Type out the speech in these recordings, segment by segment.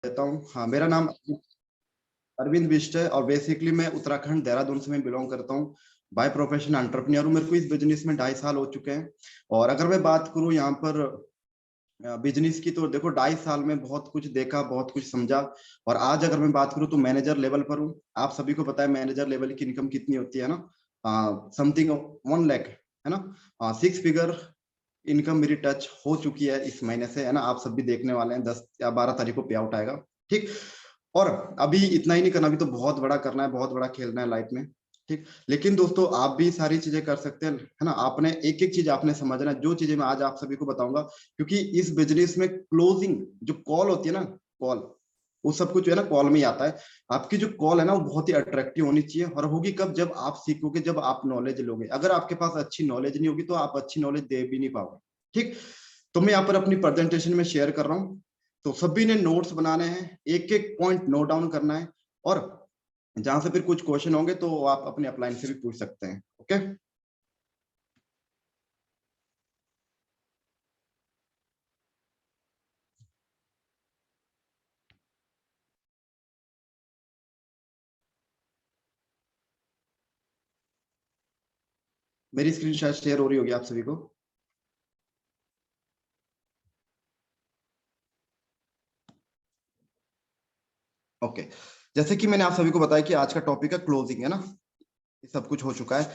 देता हूँ। हाँ, मेरा नाम अरविंद बिष्ट है और बेसिकली मैं उत्तराखंड देहरादून से मैं बिलोंग करता हूँ। बाय प्रोफेशन एंटरप्रेन्योर हूँ। मेरे को इस बिजनेस में 2.5 साल हो चुके हैं। और अगर मैं बात करूँ यहाँ पर बिजनेस की, तो देखो 2.5 साल में बहुत कुछ देखा, बहुत कुछ समझा। और आज अगर मैं बात करूँ तो मैनेजर लेवल पर हूँ। आप सभी को पता है मैनेजर लेवल की इनकम कितनी होती है ना, समथिंग 1 लाख है ना। 6 फिगर इनकम मेरी टच हो चुकी है इस महीने से, है ना। आप सब भी देखने वाले हैं, 10 या 12 तारीख को पे आउट आएगा। ठीक। और अभी इतना ही नहीं करना, अभी तो बहुत बड़ा करना है, बहुत बड़ा खेलना है लाइफ में। ठीक। लेकिन दोस्तों आप भी सारी चीजें कर सकते हैं, है ना। आपने एक एक चीज आपने समझना है, जो चीजें मैं आज आप सभी को बताऊंगा। क्योंकि इस बिजनेस में क्लोजिंग जो कॉल होती है ना, कॉल, वो सब कुछ जो है ना कॉल में ही आता है। आपकी जो कॉल है ना वो बहुत ही अट्रैक्टिव होनी चाहिए। और होगी कब? जब आप सीखोगे, जब आप नॉलेज लोगे। अगर आपके पास अच्छी नॉलेज नहीं होगी तो आप अच्छी नॉलेज दे भी नहीं पाओगे। ठीक। तो मैं यहाँ पर अपनी प्रेजेंटेशन में शेयर कर रहा हूँ। तो सभी ने नोट्स बनाने हैं, एक एक पॉइंट नोट डाउन करना है। और जहां से फिर कुछ क्वेश्चन होंगे तो आप अपने अपलाइन से भी पूछ सकते हैं। ओके। मेरी स्क्रीन शायद शेयर हो रही होगी आप सभी को। ओके। जैसे कि मैंने आप सभी को बताया कि आज का टॉपिक है क्लोजिंग, है ना। ये सब कुछ हो चुका है।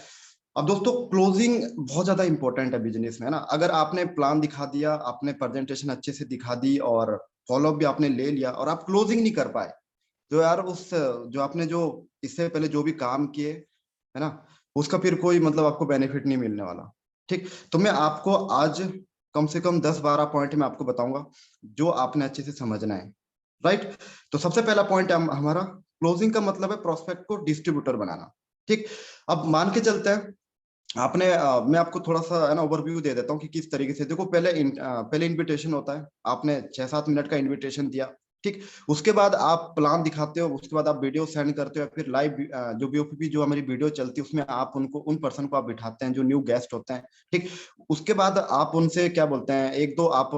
अब दोस्तों क्लोजिंग बहुत ज्यादा इंपॉर्टेंट है बिजनेस में, है ना। अगर आपने प्लान दिखा दिया, आपने प्रेजेंटेशन अच्छे से दिखा दी और फॉलोअप भी आपने ले लिया और आप क्लोजिंग नहीं कर पाए, तो यार उस जो आपने जो इससे पहले जो भी काम किए, है ना, उसका फिर कोई मतलब आपको बेनिफिट नहीं मिलने वाला। ठीक। तो मैं आपको आज कम से कम 10-12 पॉइंट मैं आपको बताऊंगा जो आपने अच्छे से समझना है। राइट। तो सबसे पहला पॉइंट है हमारा, क्लोजिंग का मतलब है प्रोस्पेक्ट को डिस्ट्रीब्यूटर बनाना। ठीक। अब मान के चलते हैं आपने मैं आपको थोड़ा सा है ना ओवरव्यू दे देता हूँ कि किस तरीके से। देखो पहले इनविटेशन होता है, आपने 6-7 मिनट का इनविटेशन दिया। ठीक। उसके बाद आप प्लान दिखाते हो, उसके बाद आप वीडियो सेंड करते हो, या फिर लाइव जो बीओपीपी जो हमारी वीडियो चलती है उसमें आप उनको, उन पर्सन को आप बिठाते हैं जो न्यू गेस्ट होते हैं। ठीक। उसके बाद आप उनसे क्या बोलते हैं, एक दो आप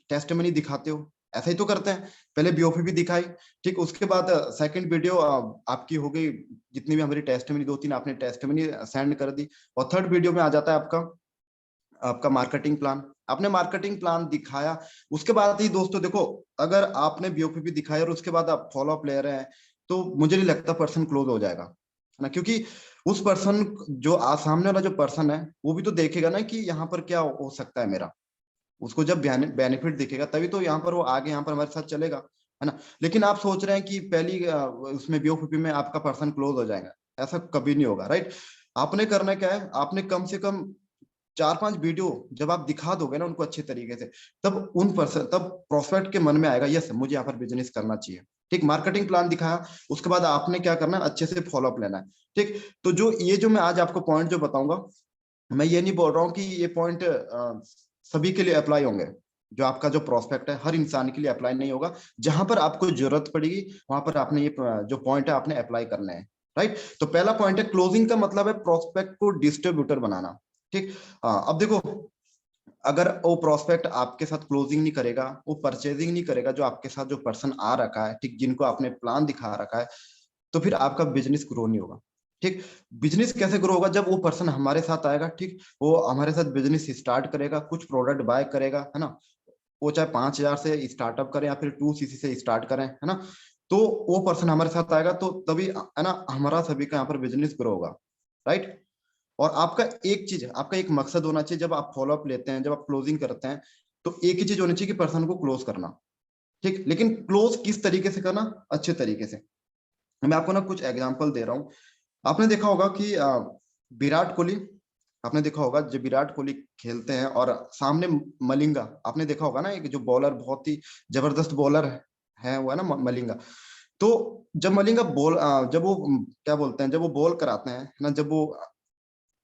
टेस्टमनी दिखाते हो। ऐसा ही तो करते हैं, पहले बीओपीपी दिखाई। ठीक। उसके बाद सेकंड वीडियो आपकी हो गई, जितनी भी हमारी टेस्टमनी 2-3 आपने टेस्टमनी सेंड कर दी। और थर्ड वीडियो में आ जाता है आपका आपका मार्केटिंग प्लान। आपने मार्केटिंग प्लान दिखाया, उसके बाद ही दोस्तों देखो, अगर आपने बीओपीपी दिखाया और उसके बाद आप फॉलो अप ले रहे हैं, तो मुझे नहीं लगता पर्सन क्लोज हो जाएगा, है ना। क्योंकि उस पर्सन जो सामने वाला जो पर्सन है वो भी तो देखेगा ना कि यहाँ पर क्या हो सकता है मेरा। उसको जब बेनिफिट दिखेगा तभी तो यहाँ पर वो आगे यहाँ पर हमारे साथ चलेगा, है ना। लेकिन आप सोच रहे हैं कि पहली उसमें बीओपीपी में आपका पर्सन क्लोज हो जाएगा, ऐसा कभी नहीं होगा। राइट। आपने करना क्या है, आपने कम से कम 4-5 वीडियो जब आप दिखा दोगे ना उनको अच्छे तरीके से, तब प्रोस्पेक्ट के मन में आएगा यस मुझे यहाँ पर बिजनेस करना चाहिए। ठीक। मार्केटिंग प्लान दिखाया, उसके बाद आपने क्या करना है, अच्छे से फॉलोअप लेना है। ठीक। तो जो ये जो मैं आज आपको पॉइंट जो बताऊंगा, मैं ये नहीं बोल रहा हूँ कि ये पॉइंट सभी के लिए अप्लाई होंगे। जो आपका जो प्रोस्पेक्ट है हर इंसान के लिए अप्लाई नहीं होगा। जहां पर आपको जरूरत पड़ेगी वहां पर आपने ये जो पॉइंट है आपने अप्लाई करने हैं। राइट। तो पहला पॉइंट है क्लोजिंग का मतलब है प्रोस्पेक्ट को डिस्ट्रीब्यूटर बनाना। ठीक। अब देखो, अगर वो प्रोस्पेक्ट आपके साथ क्लोजिंग नहीं करेगा, वो परचेजिंग नहीं करेगा, जो आपके साथ जो पर्सन आ रखा है, ठीक, जिनको आपने प्लान दिखा रखा है, तो फिर आपका बिजनेस ग्रो नहीं होगा। ठीक। बिजनेस कैसे ग्रो होगा, जब वो पर्सन हमारे साथ आएगा, ठीक, वो हमारे साथ बिजनेस स्टार्ट करेगा, कुछ प्रोडक्ट बाय करेगा, है ना। वो चाहे 5,000 से स्टार्टअप करें या फिर 2 सीसी से स्टार्ट करें, है ना। तो वो पर्सन हमारे साथ आएगा तो तभी, है ना, हमारा सभी का यहाँ पर बिजनेस ग्रो होगा। राइट। और आपका एक चीज, आपका एक मकसद होना चाहिए जब आप फॉलोअप लेते हैं, जब आप क्लोजिंग करते हैं, तो एक ही चीज होनी चाहिए कि पर्सन को क्लोज करना। ठीक। लेकिन क्लोज किस तरीके से करना, अच्छे तरीके से। मैं आपको ना कुछ एग्जांपल दे रहा हूँ। आपने देखा होगा कि विराट कोहली, आपने देखा होगा जब विराट कोहली खेलते हैं और सामने मलिंगा, आपने देखा होगा ना, एक जो बॉलर बहुत ही जबरदस्त बॉलर है वो है ना मलिंगा। तो जब मलिंगा जब वो क्या बोलते हैं, जब वो बॉल कराते हैं ना, जब वो,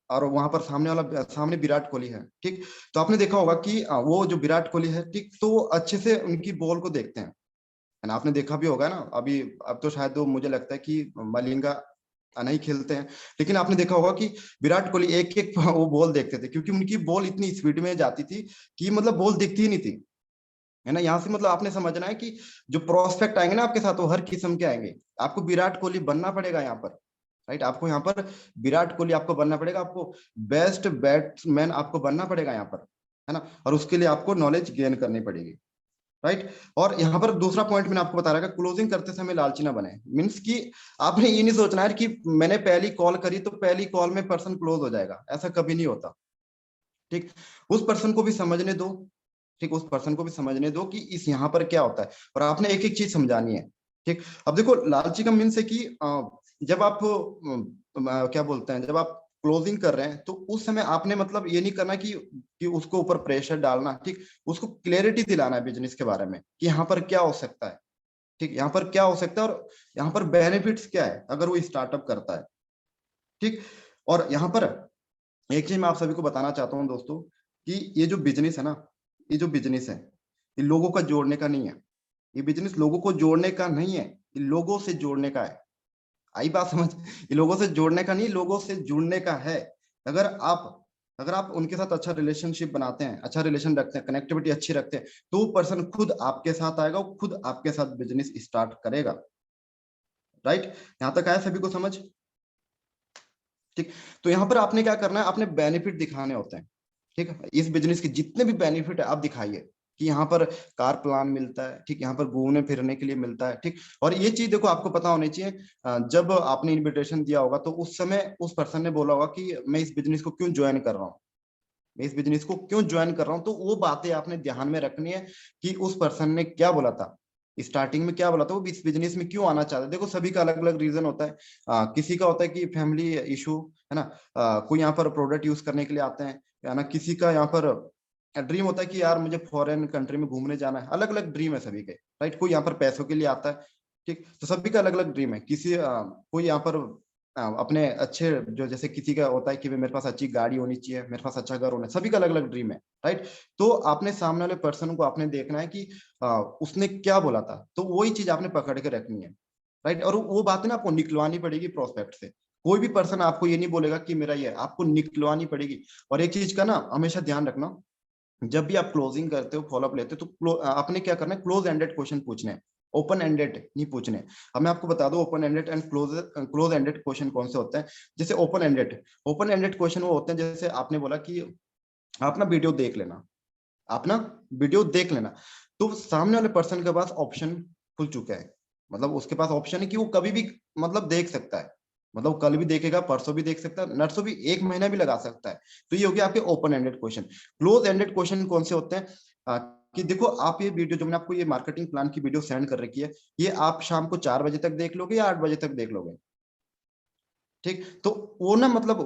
और वहां पर सामने विराट कोहली है, ठीक। तो आपने देखा होगा कि वो जो विराट कोहली है, ठीक, तो वो अच्छे से उनकी बॉल को देखते हैं, है ना। आपने देखा भी होगा ना अभी, अब तो शायद वो मुझे लगता है कि मलिंगा नहीं खेलते हैं। लेकिन आपने देखा होगा कि विराट कोहली एक एक वो बॉल देखते थे, क्योंकि उनकी बॉल इतनी स्पीड में जाती थी कि मतलब बॉल दिखती ही नहीं थी। है ना। यहाँ से मतलब आपने समझना है कि जो प्रोस्पेक्ट आएंगे ना आपके साथ वो हर किस्म के आएंगे। आपको विराट कोहली बनना पड़ेगा यहाँ पर, राइट। आपको यहाँ पर विराट कोहली आपको बनना पड़ेगा, आपको बेस्ट बैट्समैन आपको बनना पड़ेगा यहाँ पर, है ना। और उसके लिए आपको नॉलेज गेन करनी पड़ेगी, राइट। और यहाँ पर दूसरा पॉइंट मैंने आपको बताया, क्लोजिंग करते समय लालची ना बने। मीन्स कि आपने ये नहीं सोचना है कि मैंने पहली कॉल करी तो पहली कॉल में पर्सन क्लोज हो जाएगा, ऐसा कभी नहीं होता। ठीक, उस पर्सन को भी समझने दो। ठीक, उस पर्सन को भी समझने दो कि इस यहाँ पर क्या होता है, और आपने एक एक चीज समझानी है। ठीक, अब देखो लालची का मीन्स है कि जब आप क्या बोलते हैं, जब आप क्लोजिंग कर रहे हैं तो उस समय आपने मतलब ये नहीं करना कि उसको ऊपर प्रेशर डालना। ठीक, उसको क्लैरिटी दिलाना है बिजनेस के बारे में कि यहाँ पर क्या हो सकता है। ठीक, यहाँ पर क्या हो सकता है और यहाँ पर बेनिफिट्स क्या है अगर वो स्टार्टअप करता है। ठीक, और यहाँ पर एक चीज मैं आप सभी को बताना चाहता हूँ दोस्तों, कि ये जो बिजनेस है ना, ये जो बिजनेस है ये लोगों का जोड़ने का नहीं है। ये बिजनेस लोगों को जोड़ने का नहीं है, ये लोगों से जोड़ने का है। आई बात समझ, ये लोगों से जोड़ने का नहीं, लोगों से जुड़ने का है। अगर आप अगर आप उनके साथ अच्छा रिलेशनशिप बनाते हैं, अच्छा रिलेशन रखते हैं, कनेक्टिविटी अच्छी रखते हैं, तो वो पर्सन खुद आपके साथ आएगा, वो खुद आपके साथ बिजनेस स्टार्ट करेगा, राइट। यहां तक आया सभी को समझ? ठीक, तो यहाँ पर आपने क्या करना है, आपने बेनिफिट दिखाने होते हैं। ठीक है, इस बिजनेस के जितने भी बेनिफिट है आप दिखाइए कि यहाँ पर कार प्लान मिलता है, ठीक, यहाँ पर घूमने फिरने के लिए मिलता है। ठीक, और ये चीज देखो आपको पता होनी चाहिए, जब आपने इनविटेशन दिया होगा तो उस समय उस पर्सन ने बोला होगा कि मैं इस बिजनेस को क्यों ज्वाइन कर रहा हूँ, मैं इस बिजनेस को क्यों ज्वाइन कर रहा हूँ। तो वो बातें आपने ध्यान में रखनी है कि उस पर्सन ने क्या बोला था, स्टार्टिंग में क्या बोला था, वो इस बिजनेस में क्यों आना चाहते। देखो सभी का अलग अलग रीजन होता है। किसी का होता है कि फैमिली इशू, है ना। कोई यहाँ पर प्रोडक्ट यूज करने के लिए आते हैं, है ना। किसी का यहाँ पर ड्रीम होता है कि यार मुझे फॉरेन कंट्री में घूमने जाना है, अलग अलग ड्रीम है सभी के, राइट। कोई यहाँ पर पैसों के लिए आता है। ठीक, तो सभी का अलग अलग ड्रीम है। कोई यहाँ पर अपने अच्छे, जो जैसे किसी का होता है कि मेरे पास अच्छी गाड़ी होनी चाहिए, मेरे पास अच्छा घर होना है, सभी का अलग अलग ड्रीम है, राइट। तो आपने सामने वाले पर्सन को आपने देखना है कि उसने क्या बोला था, तो वही चीज आपने पकड़ के रखनी है, राइट। और वो बात ना आपको निकलवानी पड़ेगी प्रोस्पेक्ट से। कोई भी पर्सन आपको ये नहीं बोलेगा कि मेरा ये है, आपको निकलवानी पड़ेगी। और एक चीज का ना हमेशा ध्यान रखना, जब भी आप क्लोजिंग करते हो, फॉलोअप लेते हो, तो आपने क्या करना है, क्लोज एंडेड क्वेश्चन पूछने हैं, ओपन एंडेड नहीं पूछने। अब मैं आपको बता दूं open ended and close ended question कौन से होते हैं। जैसे ओपन एंडेड क्वेश्चन वो होते हैं, जैसे आपने बोला कि आप ना वीडियो देख लेना, आप ना वीडियो देख लेना, तो सामने वाले पर्सन के पास ऑप्शन खुल चुका है। मतलब उसके पास ऑप्शन है कि वो कभी भी मतलब देख सकता है, मतलब कल भी देखेगा, परसों भी देख सकता है, नरसों भी, एक महीना भी लगा सकता है। तो ये हो गया आपके open ended question. Close ended question कौन से होते हैं, कि देखो आप ये वीडियो जो मैंने आपको ये मार्केटिंग प्लान की वीडियो सेंड कर रखी है, ये आप शाम को 4 बजे तक देख लोगे या 8 बजे तक देख लोगे। ठीक, तो वो ना मतलब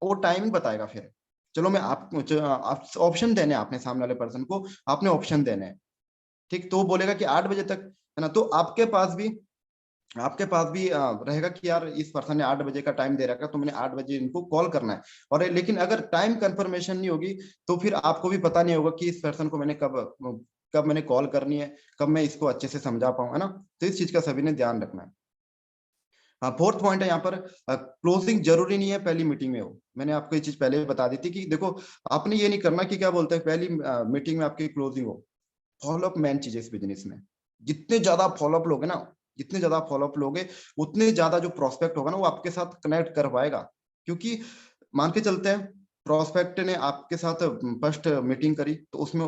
वो टाइमिंग बताएगा फिर। चलो मैं आप ऑप्शन देने हैं आपने सामने वाले पर्सन को, आपने ऑप्शन देने हैं। ठीक, तो वो बोलेगा कि 8 बजे तक, है ना। तो आपके पास भी रहेगा कि यार इस पर्सन ने 8 बजे का टाइम दे रखा है, तो मैंने 8 बजे इनको कॉल करना है। और लेकिन अगर टाइम कंफर्मेशन नहीं होगी तो फिर आपको भी पता नहीं होगा कि इस पर्सन को मैंने कब कब मैंने कॉल करनी है, कब मैं इसको अच्छे से समझा पाऊँ, है ना। तो इस चीज का सभी ने ध्यान रखना है। हाँ, फोर्थ पॉइंट है यहाँ पर, क्लोजिंग जरूरी नहीं है पहली मीटिंग में हो। मैंने आपको ये चीज पहले भी बता दी थी कि देखो आपने ये नहीं करना कि क्या बोलते हैं पहली मीटिंग में आपकी क्लोजिंग हो। फॉलोअप मेन चीज है इस बिजनेस में। जितने ज्यादा फॉलोअप लोगे ना, जितने ज्यादा फॉलोअप लोगे, उतने ज्यादा जो प्रोस्पेक्ट होगा ना वो आपके साथ कनेक्ट कर पाएगा। क्योंकि मान के चलते हैं, प्रोस्पेक्ट ने आपके साथ फर्स्ट मीटिंग करी तो उसमें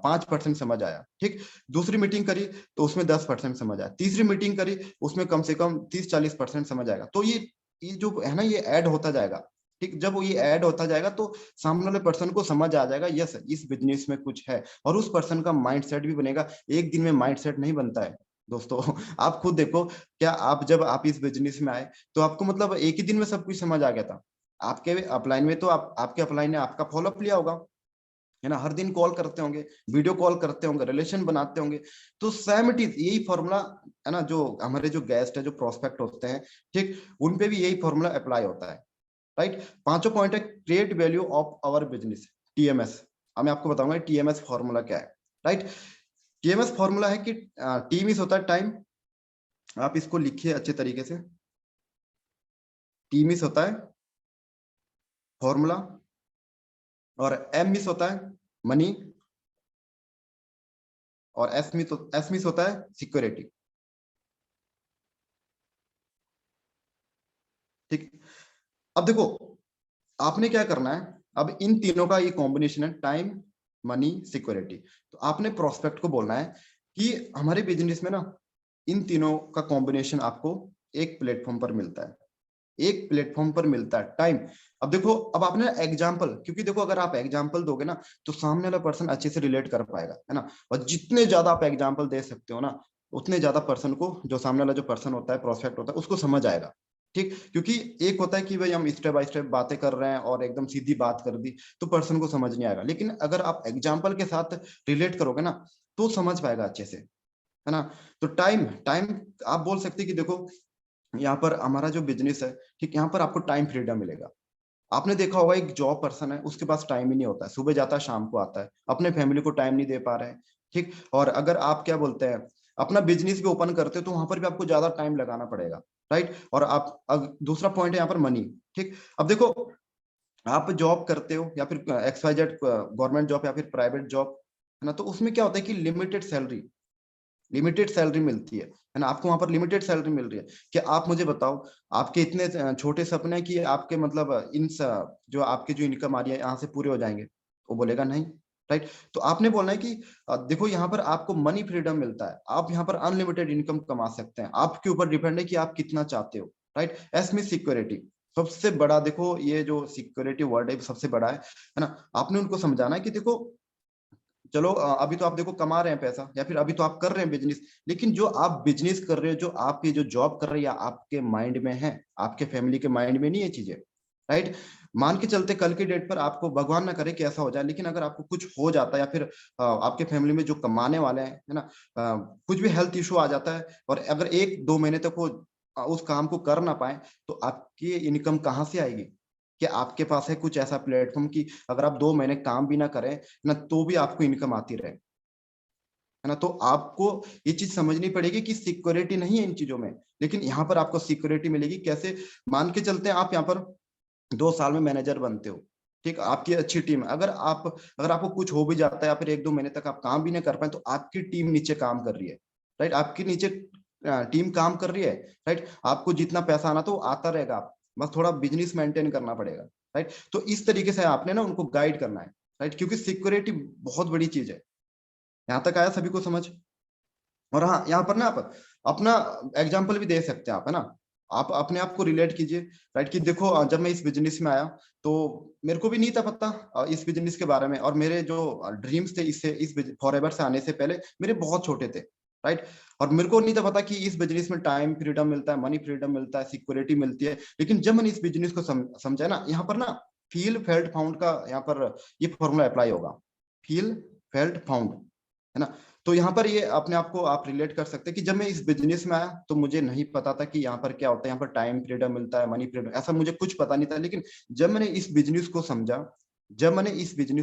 5% समझ आया। ठीक, दूसरी मीटिंग करी तो उसमें 10% समझ आया, तीसरी मीटिंग करी उसमें कम से कम 30-40% समझ आएगा। तो ये जो है ना ये ऐड होता जाएगा। ठीक, जब वो ये ऐड होता जाएगा तो सामने वाले पर्सन को समझ आ जाएगा यस इस बिजनेस में कुछ है, और उस पर्सन का माइंडसेट भी बनेगा। एक दिन में माइंडसेट नहीं बनता है दोस्तों। आप खुद देखो, क्या जब आप इस बिजनेस में आए तो आपको मतलब एक ही दिन में सब कुछ समझ आ गया था? आपके अपलाइन में तो आपके अपलाइन ने आपका फॉलोअप लिया होगा, है ना। हर दिन कॉल करते होंगे, वीडियो कॉल करते होंगे, रिलेशन बनाते होंगे। तो सेम इट इज यही फॉर्मूला, है ना। जो हमारे जो गेस्ट है, जो प्रोस्पेक्ट होते हैं, ठीक, उन पे भी यही फॉर्मूला अप्लाई होता है, राइट। पांचों पॉइंट है create value of our business, TMS. अब मैं आपको बताऊंगा टीएमएस फॉर्मूला क्या है, राइट। टीएमएस फॉर्मूला है कि टी मिस होता है टाइम, आप इसको लिखिए अच्छे तरीके से। टी मिस होता है फॉर्मूला, और एम मिस होता है मनी, और एस मीन्स होता है सिक्योरिटी। ठीक, अब देखो आपने क्या करना है, अब इन तीनों का ये कॉम्बिनेशन है, टाइम, मनी, सिक्योरिटी। तो आपने प्रोस्पेक्ट को बोलना है कि हमारे बिजनेस में ना इन तीनों का कॉम्बिनेशन आपको एक प्लेटफॉर्म पर मिलता है, एक प्लेटफॉर्म पर मिलता है टाइम। अब देखो, अब आपने एग्जाम्पल, क्योंकि देखो अगर आप एग्जाम्पल दोगे ना तो सामने वाला पर्सन अच्छे से रिलेट कर पाएगा, है ना। और जितने ज्यादा आप एग्जाम्पल दे सकते हो ना, उतने ज्यादा पर्सन को, जो सामने वाला जो पर्सन होता है, प्रोस्पेक्ट होता है, उसको समझ आएगा। ठीक, क्योंकि एक होता है कि भाई हम स्टेप बाय स्टेप बातें कर रहे हैं और एकदम सीधी बात कर दी तो पर्सन को समझ नहीं आएगा, लेकिन अगर आप एग्जाम्पल के साथ रिलेट करोगे ना तो समझ पाएगा अच्छे से, है ना। तो टाइम, टाइम आप बोल सकते हैं कि देखो यहाँ पर हमारा जो बिजनेस है, ठीक, यहाँ पर आपको टाइम फ्रीडम मिलेगा। आपने देखा होगा एक जॉब पर्सन है, उसके पास टाइम ही नहीं होता है, सुबह जाता है शाम को आता है, अपने फैमिली को टाइम नहीं दे पा रहे हैं। ठीक, और अगर आप क्या बोलते हैं अपना बिजनेस भी ओपन करते हो तो वहां पर भी आपको ज्यादा टाइम लगाना पड़ेगा, राइट। और दूसरा पॉइंट है यहाँ पर मनी। ठीक, अब देखो आप जॉब करते हो या फिर XYZ गवर्नमेंट जॉब या फिर प्राइवेट जॉब, है ना, तो उसमें क्या होता है कि लिमिटेड सैलरी मिलती है ना, आपको वहां पर लिमिटेड सैलरी मिल रही है। कि आप मुझे बताओ, आपके इतने छोटे सपने हैं कि आपके मतलब जो आपके जो इनकम आ रही है यहाँ से पूरे हो जाएंगे? वो बोलेगा नहीं, राइट। तो आपने बोलना है कि देखो यहाँ पर आपको मनी फ्रीडम मिलता है, आप यहाँ पर अनलिमिटेड इनकम कमा सकते हैं, आपके ऊपर डिपेंड है कि आप कितना चाहते हो, राइट। एस में सिक्योरिटी सबसे बड़ा, देखो ये जो सिक्योरिटी वर्ड है सबसे बड़ा है ना। आपने उनको समझाना है कि देखो चलो अभी तो आप देखो कमा रहे हैं पैसा या फिर अभी तो आप कर रहे हैं बिजनेस, लेकिन जो आप बिजनेस कर रहे हो, जो आपकी जो जॉब कर रही है, आपके माइंड में है, आपके फैमिली के माइंड में नहीं है चीजें, राइट। मान के चलते कल की डेट पर आपको भगवान ना करे कि ऐसा हो जाए, लेकिन अगर आपको कुछ हो जाता है या फिर आपके फैमिली में जो कमाने वाले हैं, है ना, कुछ भी हेल्थ इशू आ जाता है और अगर 1-2 महीने तक वो उस काम को कर ना पाए, तो आपकी इनकम कहाँ से आएगी? कि आपके पास है कुछ ऐसा प्लेटफॉर्म कि अगर आप 2 महीने काम भी ना करें ना तो भी आपको इनकम आती रहे, है ना। तो आपको ये चीज समझनी पड़ेगी कि सिक्योरिटी नहीं है इन चीजों में, लेकिन यहाँ पर आपको सिक्योरिटी मिलेगी कैसे? मान के चलते हैं आप यहाँ पर 2 साल में मैनेजर बनते हो, ठीक, आपकी अच्छी टीम है, अगर आपको कुछ हो भी जाता है या फिर 1-2 महीने तक आप काम भी नहीं कर पाए तो आपकी टीम नीचे काम कर रही है, राइट। आपकी नीचे टीम काम कर रही है, राइट। आपको जितना पैसा आना तो आता रहेगा, आप बस थोड़ा बिजनेस मेंटेन करना पड़ेगा, राइट। तो इस तरीके से आपने ना उनको गाइड करना है, राइट, क्योंकि सिक्योरिटी बहुत बड़ी चीज है। यहाँ तक आया सभी को समझ? और हाँ, यहाँ पर ना आप अपना एग्जाम्पल भी दे सकते हैं आप, है ना। आप अपने आप को रिलेट कीजिए, राइट, कि देखो जब मैं इस बिजनेस में आया तो मेरे को भी नहीं था पता इस बिजनेस के बारे में, और मेरे जो ड्रीम्स थे इससे इस फॉरएवर से आने से पहले मेरे बहुत छोटे थे, राइट। और मेरे को नहीं था पता कि इस बिजनेस में टाइम फ्रीडम मिलता है, मनी फ्रीडम मिलता है, सिक्योरिटी मिलती है। लेकिन जब मैंने इस बिजनेस को समझा ना, यहाँ पर ना फील फेल्ट फाउंड का यहाँ पर ये फॉर्मूला अप्लाई होगा, फील फेल्ट फाउंड, है ना। तो यहाँ पर ये अपने आप को आप रिलेट कर सकते हैं कि जब मैं इस बिजनेस में आया तो मुझे नहीं पता था कि यहाँ पर क्या होता है, यहाँ पर टाइम फ्रीडम मिलता है, मनी फ्रीडम, ऐसा मुझे कुछ पता नहीं था। लेकिन जब मैंने इस बिजनेस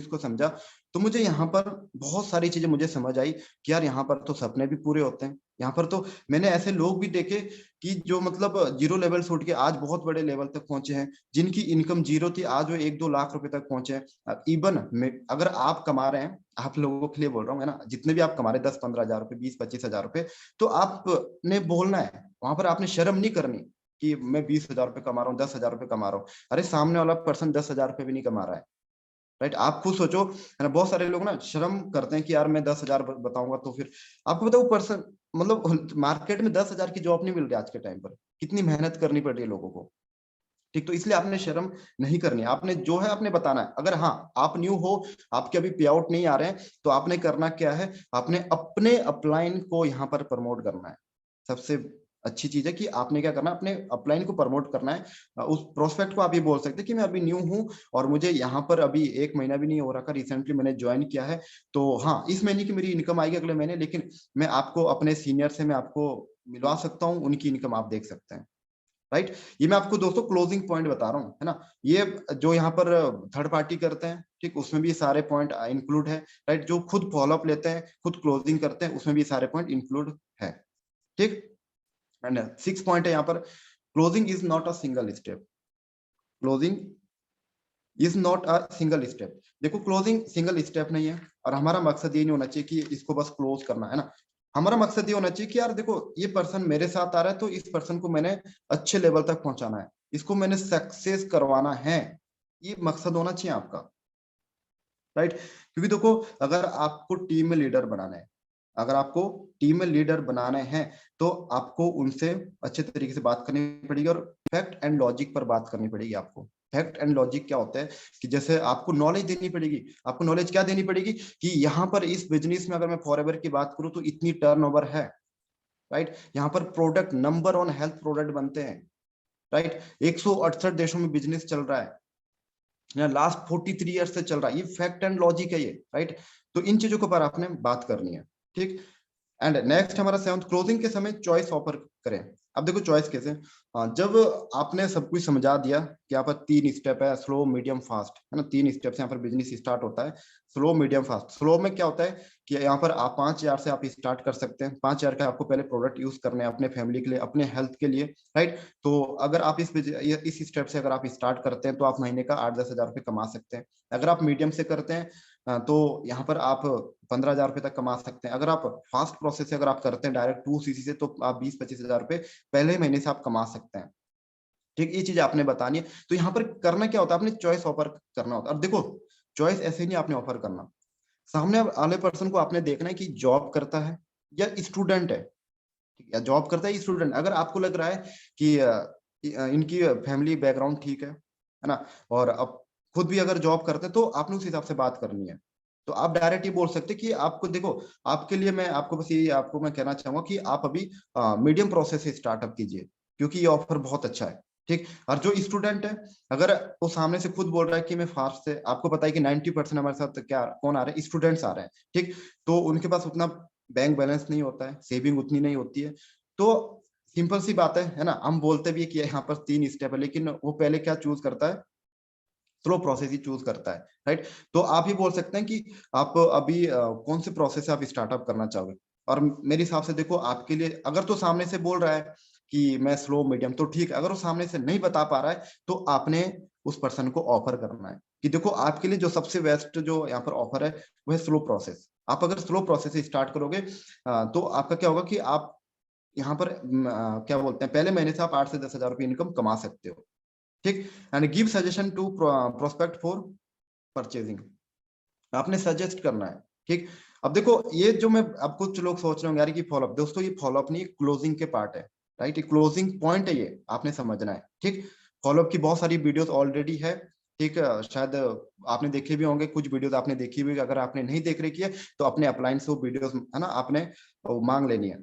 को समझा, तो मुझे यहाँ पर बहुत सारी चीजें मुझे समझ आई कि यार यहाँ पर तो सपने भी पूरे होते हैं। यहाँ पर तो मैंने ऐसे लोग भी देखे कि जो मतलब जीरो लेवल से उठ के आज बहुत बड़े लेवल तक पहुंचे हैं, जिनकी इनकम जीरो थी आज वो 1-2 लाख रुपए तक पहुंचे हैं। इवन अगर आप कमा रहे हैं, आप लोगों के लिए बोल रहा हूँ, है ना, जितने भी आप कमा रहे हैं 10-15 हजार रुपए, 20-25 हजार रुपए, तो आपने बोलना है वहां पर, आपने शर्म नहीं करनी कि मैं 20 हजार रुपए कमा रहा हूँ, 10 हजार रुपए कमा रहा हूँ। अरे सामने वाला पर्सन 10 हजार रुपए भी नहीं कमा रहा है, राइट। आप खुद सोचो, है ना, बहुत सारे लोग ना शर्म करते हैं कि यार मैं 10 हजार बताऊंगा तो फिर आपको बताओ पर्सन, मतलब मार्केट में 10 हजार की जॉब नहीं मिल रही आज के टाइम पर, कितनी मेहनत करनी पड़ रही है लोगों को। ठीक, तो इसलिए आपने शर्म नहीं करनी है, आपने जो है आपने बताना है। अगर हाँ आप न्यू हो, आपके अभी पे आउट नहीं आ रहे हैं, तो आपने करना क्या है, आपने अपने अपलाइन को यहाँ पर प्रमोट करना है। सबसे अच्छी चीज है कि आपने क्या करना है, अपने अपलाइन को प्रमोट करना है। उस प्रोस्पेक्ट को आप ये बोल सकते हैं कि मैं अभी न्यू हूँ और मुझे यहाँ पर अभी 1 महीना भी नहीं हो रखा, रिसेंटली मैंने ज्वाइन किया है। तो हाँ, इस महीने की मेरी इनकम आएगी अगले महीने, लेकिन मैं आपको अपने सीनियर से मैं आपको मिलवा सकता हूँ, उनकी इनकम आप देख सकते हैं, राइट। ये मैं आपको दोस्तों क्लोजिंग पॉइंट बता रहा हूँ, है ना। ये जो यहाँ पर थर्ड पार्टी करते हैं, ठीक, उसमें भी सारे पॉइंट इंक्लूड है, राइट। जो खुद फॉलोअप लेते हैं, खुद क्लोजिंग करते हैं, उसमें भी सारे पॉइंट इंक्लूड है, ठीक। एंड 6 पॉइंट है यहाँ पर, closing is not a single step. Closing is not a single step. देखो क्लोजिंग सिंगल स्टेप नहीं है, और हमारा मकसद ये नहीं होना चाहिए कि इसको बस क्लोज करना है ना। हमारा मकसद ये होना चाहिए कि यार देखो ये पर्सन मेरे साथ आ रहा है तो इस पर्सन को मैंने अच्छे लेवल तक पहुंचाना है, इसको मैंने सक्सेस करवाना है, ये मकसद होना चाहिए आपका, राइट। क्योंकि देखो अगर आपको टीम में लीडर बनाना है, अगर आपको टीम में लीडर बनाने हैं तो आपको उनसे अच्छे तरीके से बात करनी पड़ेगी, और फैक्ट एंड लॉजिक पर बात करनी पड़ेगी आपको। फैक्ट एंड लॉजिक क्या होता है कि जैसे आपको नॉलेज देनी पड़ेगी, आपको नॉलेज क्या देनी पड़ेगी कि यहाँ पर इस बिजनेस में अगर मैं फॉरएवर की बात करूं तो इतनी टर्नओवर है, राइट। यहाँ पर product number one health product बनते हैं, राइट। 168 देशों में बिजनेस चल रहा है, लास्ट 43 ईयर से चल रहा है, ये फैक्ट एंड लॉजिक है ये, राइट। तो इन चीजों के ऊपर आपने बात करनी है, ठीक। एंड नेक्स्ट हमारा सेवंथ, क्लोजिंग के समय चॉइस ऑफर करें। अब देखो चॉइस कैसे, जब आपने सब कुछ समझा दिया कि यहाँ पर 3 स्टेप है, स्लो मीडियम फास्ट, है ना, 3 स्टेप से यहाँ पर बिजनेस स्टार्ट होता है, स्लो मीडियम फास्ट। स्लो में क्या होता है कि यहाँ पर आप 5,000 से आप स्टार्ट कर सकते हैं, 5,000 का आपको पहले प्रोडक्ट यूज करने हैं अपने फैमिली के लिए, अपने हेल्थ के लिए, राइट। तो अगर आप इस स्टेप से अगर आप स्टार्ट करते हैं तो आप महीने का 8-10 हजार रुपये कमा सकते हैं। अगर आप मीडियम से करते हैं तो यहाँ पर आप 15,000 रुपये तक कमा सकते हैं। अगर आप फास्ट प्रोसेस से अगर आप करते हैं डायरेक्ट 2cc से, तो आप 20-25 हजार रुपये पहले महीने से आप कमा सकते हैं, ठीक। ये चीज आपने बतानी है। तो यहाँ पर करना क्या होता है, आपने चॉइस ऑफर करना होता है। और देखो चॉइस ऐसे नहीं आपने ऑफर करना, सामने वाले पर्सन को आपने देखना है कि जॉब करता है या स्टूडेंट है, या जॉब करता है स्टूडेंट। अगर आपको लग रहा है कि इनकी फैमिली बैकग्राउंड ठीक है ना, और अब खुद भी अगर जॉब करते हैं तो आपने उस हिसाब से बात करनी है। तो आप डायरेक्ट ये बोल सकते कि आपको देखो, आपके लिए मैं आपको बस ये आपको मैं कहना चाहूंगा कि आप अभी मीडियम प्रोसेस से स्टार्टअप कीजिए, क्योंकि ये ऑफर बहुत अच्छा है, ठीक। और जो स्टूडेंट है, अगर वो सामने से खुद बोल रहा है कि मैं फास्ट से, आपको पता है कि 90% हमारे साथ क्या कौन आ रहे हैं, स्टूडेंट्स आ रहे हैं, ठीक। तो उनके पास उतना बैंक बैलेंस नहीं होता है, सेविंग उतनी नहीं होती है। तो सिंपल सी बात है ना, हम बोलते भी है कि यहाँ पर 3 स्टेप है, लेकिन वो पहले क्या चूज करता है, स्लो प्रोसेस ही चूज करता है, राइट। तो आप ये बोल सकते हैं कि आप अभी कौन से प्रोसेस से आप स्टार्टअप करना चाहोगे। और मेरे हिसाब से देखो आपके लिए, अगर तो सामने से बोल रहा है कि मैं स्लो मीडियम, तो ठीक है। अगर वो सामने से नहीं बता पा रहा है तो आपने उस पर्सन को ऑफर करना है कि देखो आपके लिए जो सबसे बेस्ट जो यहाँ पर ऑफर है वो है स्लो प्रोसेस। आप अगर स्लो प्रोसेस से स्टार्ट करोगे तो आपका क्या होगा कि आप यहाँ पर क्या बोलते हैं, पहले महीने से आप 8 से 10 हजार रुपये इनकम कमा सकते हो, ठीक। And give suggestion to prospect for purchasing, आपने सजेस्ट करना है, ठीक। अब देखो ये जो मैं, अब कुछ लोग सोच रहे होंगे यार कि फॉलोअप, दोस्तों ये फॉलोअप नहीं, क्लोजिंग के पार्ट है, राइट। ये क्लोजिंग पॉइंट है, ये आपने समझना है, ठीक। फॉलोअप की बहुत सारी वीडियोस ऑलरेडी है, ठीक है। शायद आपने देखे भी होंगे, कुछ वीडियोस आपने देखी हुई, अगर आपने नहीं देख रखी है तो अपने अपलाइन से वो वीडियोस है ना आपने वो मांग लेनी है,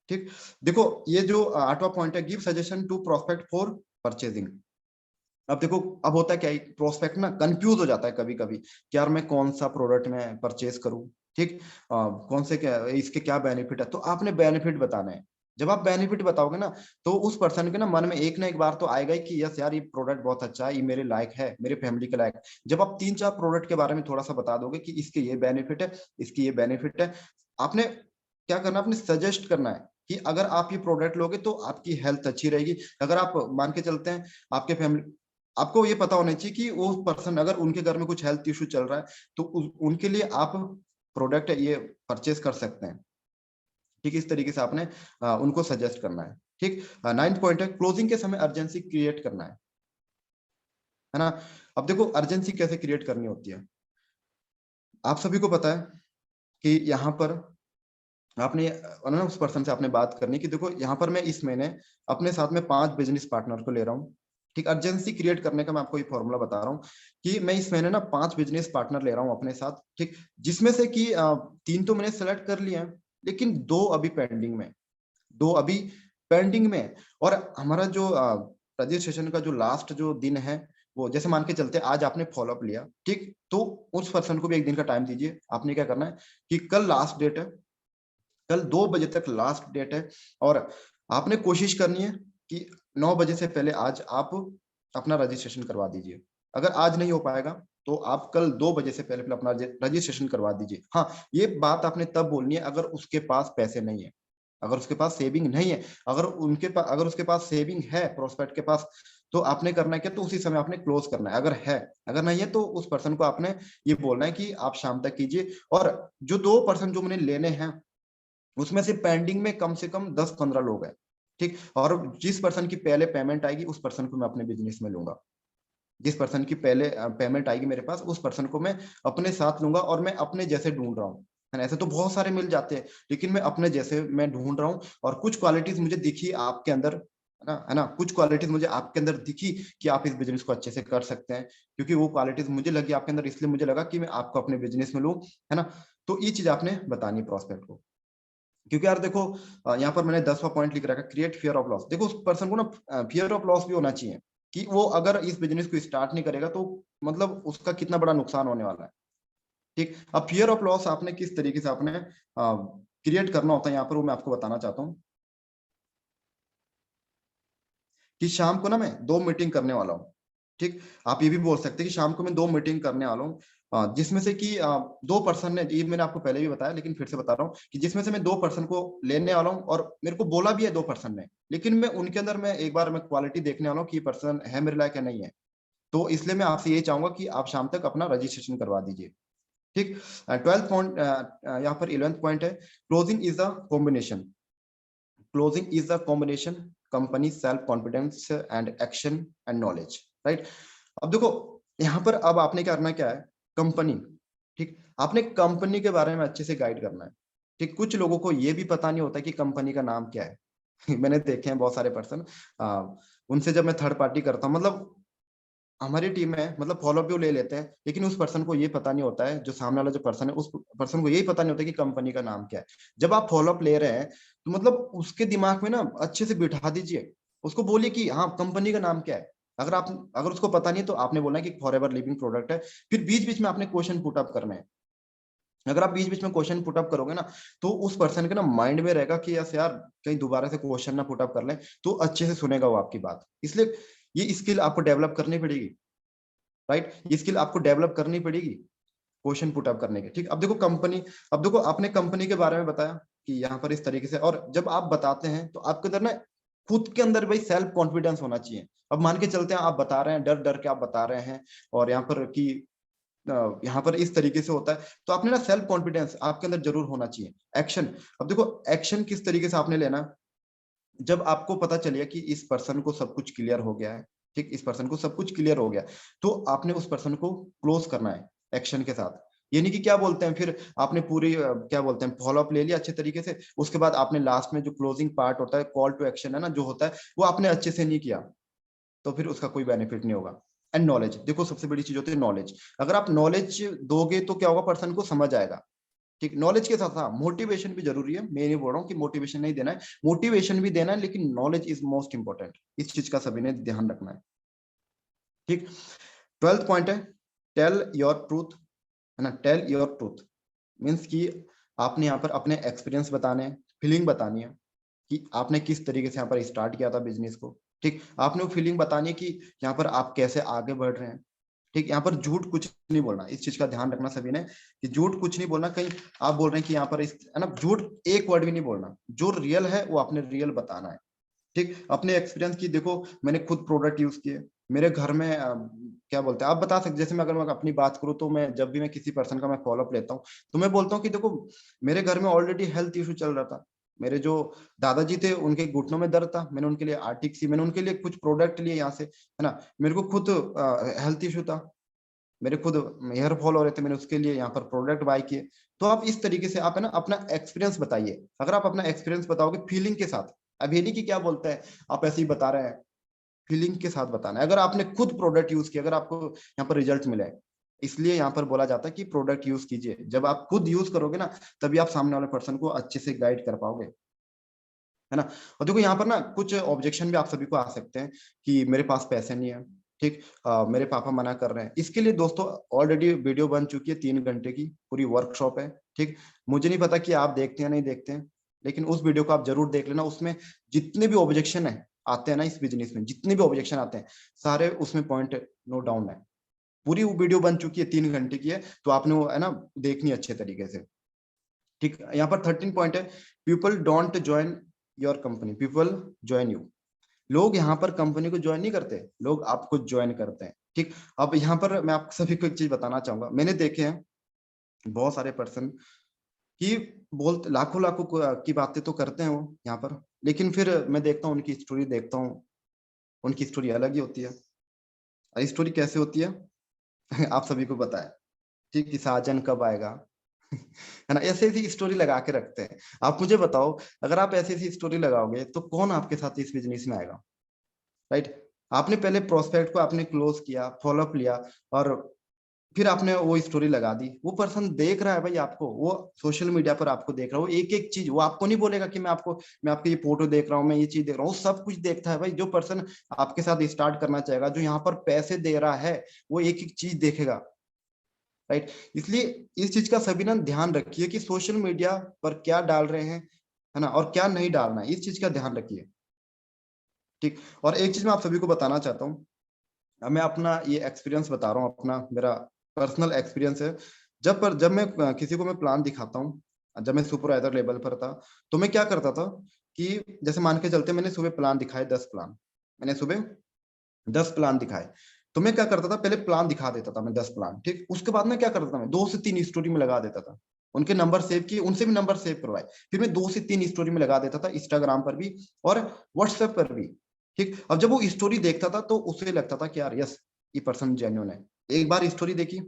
ठीक। देखो ये जो 8वां पॉइंट है, give suggestion to prospect for purchasing. अब देखो, अब होता है क्या, प्रोस्पेक्ट ना कंफ्यूज हो जाता है कभी कभी कि यार मैं कौन सा प्रोडक्ट में परचेज करूं, ठीक। कौन से क्या इसके क्या बेनिफिट है, तो आपने बेनिफिट बताना है। जब आप बेनिफिट बताओगे ना तो उस पर्सन के ना मन में एक ना एक बार तो आएगा ही कि यस यार ये प्रोडक्ट बहुत अच्छा है, ये मेरे लायक है, मेरे फैमिली के लायक। जब आप 3-4 प्रोडक्ट के बारे में थोड़ा सा बता दोगे कि इसके ये बेनिफिट है, इसकी ये बेनिफिट है, आपने क्या करना, आपने सजेस्ट करना है कि अगर आप ये प्रोडक्ट लोगे तो आपकी हेल्थ अच्छी रहेगी। अगर आप मान के चलते हैं आपके फैमिली, आपको ये पता होना चाहिए कि वो पर्सन अगर उनके घर में कुछ हेल्थ इश्यू चल रहा है तो उनके लिए आप प्रोडक्ट ये परचेज कर सकते हैं, ठीक। इस तरीके से आपने उनको सजेस्ट करना है, ठीक। 9th पॉइंट है, क्लोजिंग के समय अर्जेंसी क्रिएट करना है ना। अब देखो अर्जेंसी कैसे क्रिएट करनी होती है, आप सभी को पता है कि यहाँ पर आपने ना उस पर्सन से आपने बात करनी कि देखो यहाँ पर मैं इस महीने अपने साथ में 5 बिजनेस पार्टनर को ले रहा हूँ, ठीक। अर्जेंसी क्रिएट करने का मैं आपको ये फॉर्मूला बता रहा हूँ कि मैं इस महीने ना 5 बिजनेस पार्टनर ले रहा हूँ अपने साथ, ठीक। जिसमें से कि 3 तो मैंने सेलेक्ट कर लिए हैं, लेकिन 2 अभी पेंडिंग में, 2 अभी पेंडिंग में। और हमारा जो रजिस्ट्रेशन का जो लास्ट जो दिन है, वो जैसे मान के चलते आज आपने फॉलोअप लिया, ठीक। तो उस पर्सन को भी 1 दिन का टाइम दीजिए। आपने क्या करना है कि कल लास्ट डेट है, कल 2 बजे तक लास्ट डेट है, और आपने कोशिश करनी है कि 9 बजे से पहले आज आप अपना रजिस्ट्रेशन करवा दीजिए। अगर आज नहीं हो पाएगा तो आप कल 2 बजे से पहले अपना रजिस्ट्रेशन करवा दीजिए। हाँ, ये बात आपने तब बोलनी है अगर उसके पास पैसे नहीं है, अगर उसके पास सेविंग नहीं है। अगर उसके पास सेविंग है प्रोस्पेक्ट के पास, तो आपने करना है क्या, तो उसी समय आपने क्लोज करना है। अगर नहीं है तो उस पर्सन को आपने ये बोलना है कि आप शाम तक कीजिए। और जो 2% जो मैंने लेने हैं उसमें से पेंडिंग में कम से कम 10-15 लोग हैं, ठीक। और जिस पर्सन की पहले पेमेंट आएगी उस पर्सन को मैं अपने बिजनेस में लूंगा। जिस पर्सन की पहले पेमेंट आएगी मेरे पास उस पर्सन को मैं अपने साथ लूंगा। और मैं अपने जैसे ढूंढ रहा हूँ, है ना। ऐसे तो बहुत सारे मिल जाते हैं, लेकिन मैं अपने जैसे मैं ढूंढ रहा हूँ। और कुछ क्वालिटीज मुझे दिखी आपके अंदर, है ना, कुछ क्वालिटीज मुझे आपके अंदर दिखी कि आप इस बिजनेस को अच्छे से कर सकते हैं। क्योंकि वो क्वालिटीज मुझे लगी आपके अंदर, इसलिए मुझे लगा कि मैं आपको अपने बिजनेस में लूं, है ना। तो ये चीज आपने बतानी प्रोस्पेक्ट को। क्योंकि यार देखो, यहाँ पर मैंने 10वां पॉइंट लिख रखा है, क्रिएट फियर ऑफ लॉस। देखो उस पर्सन को ना फियर ऑफ लॉस भी होना चाहिए कि वो अगर इस बिजनेस को स्टार्ट नहीं करेगा तो मतलब उसका कितना बड़ा नुकसान होने वाला है, ठीक। अब फियर ऑफ लॉस आपने किस तरीके से आपने क्रिएट करना होता है यहाँ पर, वो मैं आपको बताना चाहता हूँ कि शाम को ना मैं 2 मीटिंग करने वाला हूँ, ठीक। आप ये भी बोल सकते हैं कि शाम को मैं 2 मीटिंग करने वाला हूँ, जिसमें से कि 2 पर्सन ने, ये मैंने आपको पहले भी बताया लेकिन फिर से बता रहा हूँ कि जिसमें से मैं 2 पर्सन को लेने वाला हूँ। और मेरे को बोला भी है 2 पर्सन ने, लेकिन मैं उनके अंदर मैं एक बार मैं क्वालिटी देखने वाला हूँ कि पर्सन है मेरे लायक या नहीं है। तो इसलिए मैं आपसे यही चाहूंगा कि आप शाम तक अपना रजिस्ट्रेशन करवा दीजिए, ठीक। 12th पॉइंट, यहाँ पर 11th पॉइंट है, closing is the combination. Closing is the combination company self confidence and action and knowledge, right. अब देखो यहाँ पर अब आपने करना क्या है, कंपनी, ठीक। आपने कंपनी के बारे में अच्छे से गाइड करना है, ठीक। कुछ लोगों को ये भी पता नहीं होता कि कंपनी का नाम क्या है। मैंने देखे हैं बहुत सारे पर्सन, उनसे जब मैं थर्ड पार्टी करता हूँ, मतलब हमारी टीम में, मतलब फॉलोअप भी ले लेते हैं, लेकिन उस पर्सन को ये पता नहीं होता है, जो सामने वाला जो पर्सन है उस पर्सन को यही पता नहीं होता कि कंपनी का नाम क्या है। जब आप फॉलोअप ले रहे हैं तो मतलब उसके दिमाग में ना अच्छे से बिठा दीजिए, उसको बोलिए कि हाँ कंपनी का नाम क्या है। अगर उसको पता नहीं तो आपने बोलना है कि फॉरएवर लिविंग प्रोडक्ट है। फिर बीच बीच में आपने क्वेश्चन पुट अप करना है। अगर आप बीच बीच में क्वेश्चन पुट अप करोगे ना तो उस पर्सन के ना माइंड में रहेगा कि यस यार कहीं दोबारा से क्वेश्चन ना पुट अप कर ले, तो अच्छे से सुनेगा वो आपकी बात। इसलिए ये स्किल आपको डेवलप करनी पड़ेगी, राइट। ये स्किल आपको डेवलप करनी पड़ेगी क्वेश्चन पुट अप करने के, ठीक। अब देखो कंपनी, अब देखो आपने कंपनी के बारे में बताया कि यहाँ पर इस तरीके से, और जब आप बताते हैं तो आपके अंदर ना खुद के अंदर भाई सेल्फ कॉन्फिडेंस होना चाहिए। अब मान के चलते हैं आप बता रहे हैं, डर डर के आप बता रहे हैं, और यहाँ पर कि यहाँ पर इस तरीके से होता है, तो आपने ना सेल्फ कॉन्फिडेंस आपके अंदर जरूर होना चाहिए। एक्शन, अब देखो एक्शन किस तरीके से आपने लेना, जब आपको पता चलिए कि इस पर्सन को सब कुछ क्लियर हो गया है, ठीक, इस पर्सन को सब कुछ क्लियर हो गया, तो आपने उस पर्सन को क्लोज करना है एक्शन के साथ। ये नहीं कि क्या बोलते हैं फिर आपने पूरी क्या बोलते हैं फॉलो अप ले लिया अच्छे तरीके से, उसके बाद आपने लास्ट में जो क्लोजिंग पार्ट होता है, कॉल टू एक्शन है ना जो होता है, वो आपने अच्छे से नहीं किया, तो फिर उसका कोई बेनिफिट नहीं होगा। एंड नॉलेज, देखो सबसे बड़ी चीज होती है नॉलेज। अगर आप नॉलेज दोगे तो क्या होगा, पर्सन को समझ आएगा, ठीक। नॉलेज के साथ हाँ मोटिवेशन भी जरूरी है, मैं नहीं बोल रहा हूँ कि मोटिवेशन नहीं देना है, मोटिवेशन भी देना है, लेकिन नॉलेज इज मोस्ट इंपॉर्टेंट। इस चीज का सभी ने ध्यान रखना है, ठीक। 12th पॉइंट है, टेल योर ट्रूथ, है ना। टेल योर ट्रूथ मीन्स कि आपने यहाँ पर अपने एक्सपीरियंस बताने हैं, फीलिंग बतानी है कि आपने किस तरीके से यहाँ पर स्टार्ट किया था बिजनेस को, ठीक। आपने वो फीलिंग बतानी है कि यहाँ पर आप कैसे आगे बढ़ रहे हैं, ठीक। यहाँ पर झूठ कुछ नहीं बोलना, इस चीज का ध्यान रखना सभी ने कि झूठ कुछ नहीं बोलना। कहीं आप बोल रहे हैं कि यहाँ पर इस, है ना, झूठ एक वर्ड भी नहीं बोलना, जो रियल है वो आपने रियल बताना है, ठीक। अपने एक्सपीरियंस की, देखो मैंने खुद प्रोडक्ट यूज किए मेरे घर में, क्या बोलते हैं आप बता सकते, जैसे मैं अगर मैं अपनी बात करूं तो मैं जब भी मैं किसी पर्सन का मैं फॉलोअप लेता हूं तो मैं बोलता हूं कि देखो मेरे घर में ऑलरेडी हेल्थ इशू चल रहा था, मेरे जो दादाजी थे उनके घुटनों में दर्द था, मैंने उनके लिए आर्टिक सी, मैंने उनके लिए कुछ प्रोडक्ट लिए यहाँ से, है ना। मेरे को खुद हेल्थ इशू था, मेरे खुद हेयर फॉल हो रहे थे, मैंने उसके लिए यहाँ पर प्रोडक्ट बाय किए। तो आप इस तरीके से आप है ना अपना एक्सपीरियंस बताइए। अगर आप अपना एक्सपीरियंस बताओगे फीलिंग के साथ, अब ये नहीं कि क्या बोलते हैं आप ऐसे ही बता रहे हैं, फीलिंग के साथ बताना है। अगर आपने खुद प्रोडक्ट यूज किया, अगर आपको यहाँ पर रिजल्ट मिले, इसलिए यहाँ पर बोला जाता है कि प्रोडक्ट यूज कीजिए। जब आप खुद यूज करोगे ना तभी आप सामने वाले पर्सन को अच्छे से गाइड कर पाओगे, है ना। और देखो यहाँ पर ना कुछ ऑब्जेक्शन भी आप सभी को आ सकते हैं कि मेरे पास पैसे नहीं है, ठीक। मेरे पापा मना कर रहे हैं। इसके लिए दोस्तों ऑलरेडी वीडियो बन चुकी है 3 घंटे की, पूरी वर्कशॉप है, ठीक। मुझे नहीं पता कि आप देखते हैं नहीं देखते हैं, लेकिन उस वीडियो को आप जरूर देख लेना। उसमें जितने भी ऑब्जेक्शन है आते हैं ना इस बिजनेस में, जितने भी ऑब्जेक्शन आते हैं सारे उसमें पॉइंट नोट डाउन है। पूरी वो वीडियो बन चुकी है, 3 घंटे की है, तो आपने वो है ना देखनी अच्छे तरीके से, ठीक। यहाँ पर 13 पॉइंट है, people don't join your company, people join you. लोग यहाँ पर कंपनी को ज्वाइन नहीं करते, लोग आपको ज्वाइन करते हैं। ठीक, अब यहाँ पर मैं आप सभी को एक चीज बताना चाहूंगा, मैंने देखे हैं बहुत सारे पर्सन कि बोलते लाखों लाखों की बातें तो करते हैं वो यहाँ पर, लेकिन फिर मैं देखता हूँ उनकी स्टोरी देखता हूँ, उनकी स्टोरी अलग ही होती है। और स्टोरी कैसे होती है आप सभी को पता है, ठीक, कि साजन कब आएगा है ना, ऐसे ऐसी स्टोरी लगा के रखते हैं। आप मुझे बताओ, अगर आप ऐसी ऐसी स्टोरी लगाओगे तो कौन आपके साथ इस बिजनेस में आएगा, राइट? आपने पहले प्रोस्पेक्ट को आपने क्लोज किया, फॉलोअप लिया, और फिर आपने वो स्टोरी लगा दी। वो पर्सन देख रहा है भाई आपको, वो सोशल मीडिया पर आपको देख रहा है, वो एक एक चीज, वो आपको नहीं बोलेगा कि मैं आपकी ये फोटो देख रहा हूँ, मैं ये चीज देख रहा हूँ, सब कुछ देखता है भाई। जो पर्सन आपके साथ स्टार्ट करना चाहेगा, जो यहाँ पर पैसे दे रहा है, वो एक एक चीज देखेगा, राइट? इसलिए इस चीज का सभी ना ध्यान रखिए कि सोशल मीडिया पर क्या डाल रहे हैं, है ना, और क्या नहीं डालना है, इस चीज का ध्यान रखिए। ठीक, और एक चीज मैं आप सभी को बताना चाहता हूँ, अब मैं अपना ये एक्सपीरियंस बता रहा हूँ, अपना मेरा पर्सनल एक्सपीरियंस है। जब मैं किसी को मैं प्लान दिखाता हूँ, जब मैं सुपरवाइजर लेवल पर था, तो मैं क्या करता था कि जैसे मान के चलते मैंने सुबह प्लान दिखाए 10 प्लान, मैंने सुबह 10 प्लान दिखाए, तो मैं क्या करता था, पहले प्लान दिखा देता था मैं 10 प्लान, ठीक, उसके बाद में क्या करता था, मैं 2 से 3 स्टोरी में लगा देता था। उनके नंबर सेव किए, उनसे भी नंबर सेव करवाए, फिर मैं 2 से 3 स्टोरी में लगा देता था, इंस्टाग्राम पर भी और व्हाट्सएप पर भी। ठीक, अब जब वो स्टोरी देखता था तो उसे लगता था कि यार यस, ये पर्सन जेन्युइन है। एक बार स्टोरी देखी,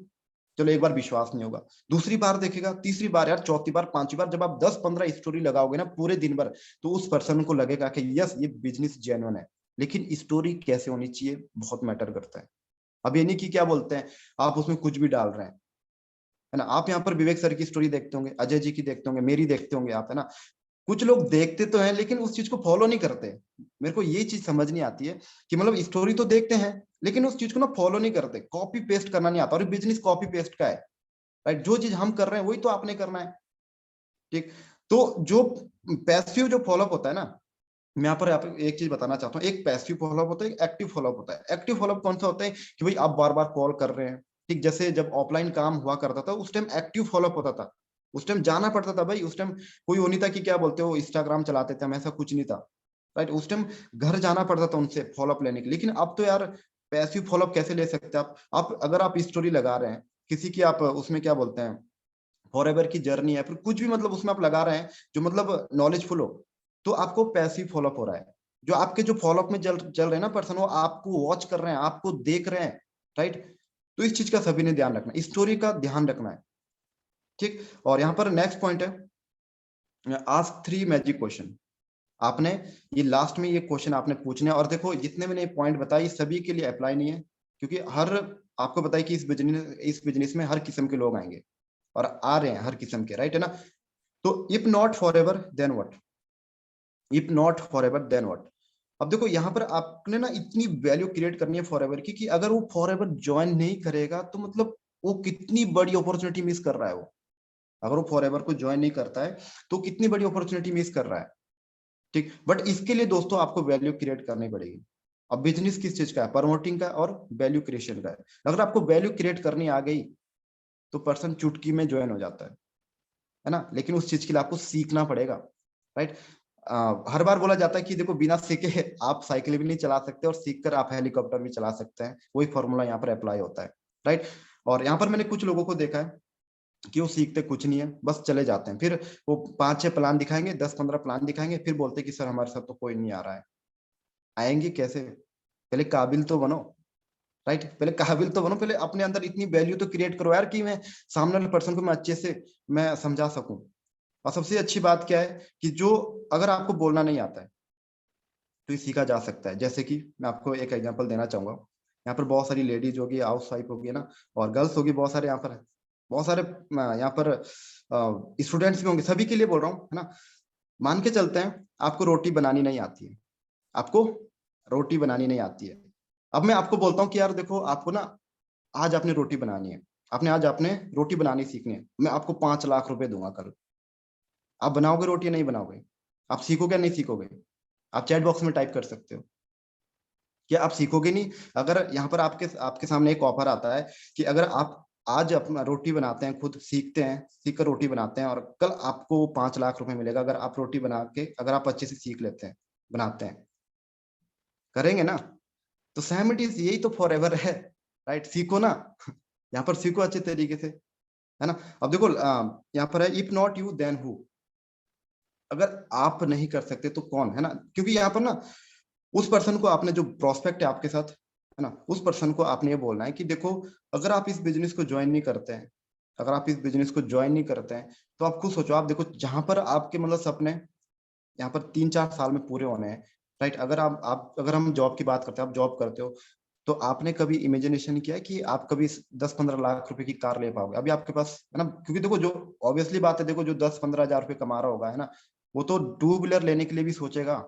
चलो एक बार विश्वास नहीं होगा, दूसरी बार देखेगा, तीसरी बार, यार चौथी बार, पांचवी बार, जब आप 10-15 स्टोरी लगाओगे ना पूरे दिन भर, तो उस पर्सन को लगेगा कि यस, ये बिजनेस जेन्युइन है। लेकिन स्टोरी कैसे होनी चाहिए बहुत मैटर करता है। अब ये नहीं कि क्या बोलते हैं, आप उसमें कुछ भी डाल रहे हैं, है ना। आप यहाँ पर विवेक सर की स्टोरी देखते होंगे, अजय जी की देखते होंगे, मेरी देखते होंगे आप, है ना। कुछ लोग देखते तो हैं लेकिन उस चीज को फॉलो नहीं करते। मेरे को ये चीज समझ नहीं आती है कि मतलब स्टोरी तो देखते हैं लेकिन उस चीज को ना फॉलो नहीं करते, कॉपी पेस्ट करना नहीं आता, और बिजनेस कॉपी पेस्ट का है, राइट? जो चीज हम कर रहे हैं वही तो आपने करना है। ठीक, तो जो पैसिव जो फॉलोअप होता है ना, मैं यहाँ पर आपको एक चीज बताना चाहता हूँ, एक पैसिव फॉलोअप होता है, एक एक्टिव फॉलोअप होता है। एक्टिव फॉलोअप कौन सा होता है कि भाई आप बार बार कॉल कर रहे हैं। ठीक, जैसे जब ऑफलाइन काम हुआ करता था उस टाइम एक्टिव फॉलोअप होता था, उस टाइम जाना पड़ता था भाई, उस टाइम कोई वो नहीं था कि क्या बोलते हो इंस्टाग्राम चलाते थे हम, ऐसा कुछ नहीं था, राइट? उस टाइम घर जाना पड़ता था उनसे फॉलोअप लेने के लिए। लेकिन अब तो यार पैसिव फॉलोअप कैसे ले सकते हैं आप अगर आप स्टोरी लगा रहे हैं किसी की, आप उसमें क्या बोलते हैं फॉर एवर की जर्नी है, फिर कुछ भी मतलब उसमें आप लगा रहे हैं जो मतलब नॉलेजफुल हो, तो आपको पैसिव फॉलोअप हो रहा है। जो आपके जो फॉलोअप में चल रहे हैं ना पर्सन, वो आपको वॉच कर रहे हैं, आपको देख रहे हैं, राइट? तो इस चीज का सभी ने ध्यान रखना है, स्टोरी का ध्यान रखना है। ठीक, और यहाँ पर नेक्स्ट पॉइंट है, आस्क 3 मैजिक क्वेश्चन। आपने ये लास्ट में ये क्वेश्चन आपने पूछने हैं, और देखो जितने मैंने पॉइंट बताए सभी के लिए अप्लाई नहीं है, क्योंकि हर आपको बताइए कि इस बिजनेस में हर किस्म के लोग आएंगे और आ रहे हैं हर किस्म के, राइट, है ना। तो if not for ever then what, if not for ever then what. अब देखो यहाँ पर आपने ना इतनी वैल्यू क्रिएट करनी है फॉर एवर की, कि अगर वो फॉर एवर ज्वाइन नहीं करेगा तो मतलब वो कितनी बड़ी अपॉर्चुनिटी मिस कर रहा है वो। अगर वो फॉर एवर को ज्वाइन नहीं करता है तो कितनी बड़ी अपॉर्चुनिटी मिस कर रहा है। ठीक, बट इसके लिए दोस्तों आपको वैल्यू क्रिएट करनी पड़ेगी। अब बिजनेस किस चीज का है, प्रमोटिंग का और वैल्यू क्रिएशन का है। अगर आपको वैल्यू क्रिएट करनी आ गई तो पर्सन चुटकी में ज्वाइन हो जाता है ना। लेकिन उस चीज के लिए आपको सीखना पड़ेगा, राइट? हर बार बोला जाता है कि देखो बिना सीखे आप साइकिल भी नहीं चला सकते और सीख कर आप हेलीकॉप्टर भी चला सकते हैं, वही फॉर्मूला यहाँ पर अप्लाई होता है, राइट? और यहाँ पर मैंने कुछ लोगों को देखा है कि वो सीखते कुछ नहीं है, बस चले जाते हैं। फिर वो 5-6 प्लान दिखाएंगे, 10-15 प्लान दिखाएंगे, फिर बोलते हैं कि सर हमारे साथ तो कोई नहीं आ रहा है। आएंगे कैसे? पहले काबिल तो बनो, राइट? पहले काबिल तो बनो, पहले अपने अंदर इतनी वैल्यू तो क्रिएट करो यार कि मैं सामने वाले पर्सन को मैं अच्छे से मैं समझा सकूं। और सबसे अच्छी बात क्या है कि जो अगर आपको बोलना नहीं आता है तो ये सीखा जा सकता है। जैसे कि मैं आपको एक एग्जांपल देना चाहूंगा, यहाँ पर बहुत सारी लेडीज होगी, हाउस वाइफ होगी ना, और गर्ल्स होगी, बहुत सारे यहाँ पर, बहुत सारे यहाँ पर स्टूडेंट्स भी होंगे, सभी के लिए बोल रहा हूँ, है ना। मान के चलते हैं आपको रोटी बनानी नहीं आती है, आपको रोटी बनानी नहीं आती है। अब मैं आपको बोलता हूँ कि यार देखो आपको ना आज आपने रोटी बनानी है, आपने रोटी बनानी सीखनी है, मैं आपको 5 लाख रुपए दूंगा कल। आप बनाओगे रोटी या नहीं बनाओगे? आप सीखोगे या नहीं सीखोगे? आप चैट बॉक्स में टाइप कर सकते हो। क्या आप सीखोगे नहीं? अगर यहाँ पर आपके आपके सामने एक ऑफर आता है कि अगर आप आज अपना रोटी बनाते हैं, खुद सीखते हैं, सीख कर रोटी बनाते हैं, और कल आपको 5 लाख रुपए मिलेगा अगर आप रोटी बना के, अगर आप अच्छे से सीख लेते हैं, बनाते हैं। करेंगे ना। तो सेम इट इज, यही तो फॉर एवर है, राइट। सीखो ना यहाँ पर सीखो अच्छे तरीके से, है ना। अब देखो यहाँ पर है, if not you then who. अगर आप नहीं कर सकते तो कौन, है ना। क्योंकि यहाँ पर ना उस पर्सन को आपने, जो प्रोस्पेक्ट है आपके साथ, है ना, उस पर्सन को आपने ये बोलना है कि देखो, अगर आप इस बिजनेस को ज्वाइन नहीं करते हैं, अगर आप इस बिजनेस को ज्वाइन नहीं करते हैं, तो आप खुद सोचो, आप देखो जहां पर आपके मतलब सपने यहाँ पर 3-4 साल में पूरे होने हैं, राइट। अगर अगर हम जॉब की बात करते हैं, आप जॉब करते हो, तो आपने कभी इमेजिनेशन किया है कि आप कभी 10-15 लाख रुपए की कार ले पाओगे? अभी आपके पास, है ना, क्योंकि देखो जो ऑब्वियसली बात है, देखो जो 10-15 हजार रुपए कमा रहा होगा, है ना, वो तो टू व्हीलर लेने के लिए भी सोचेगा,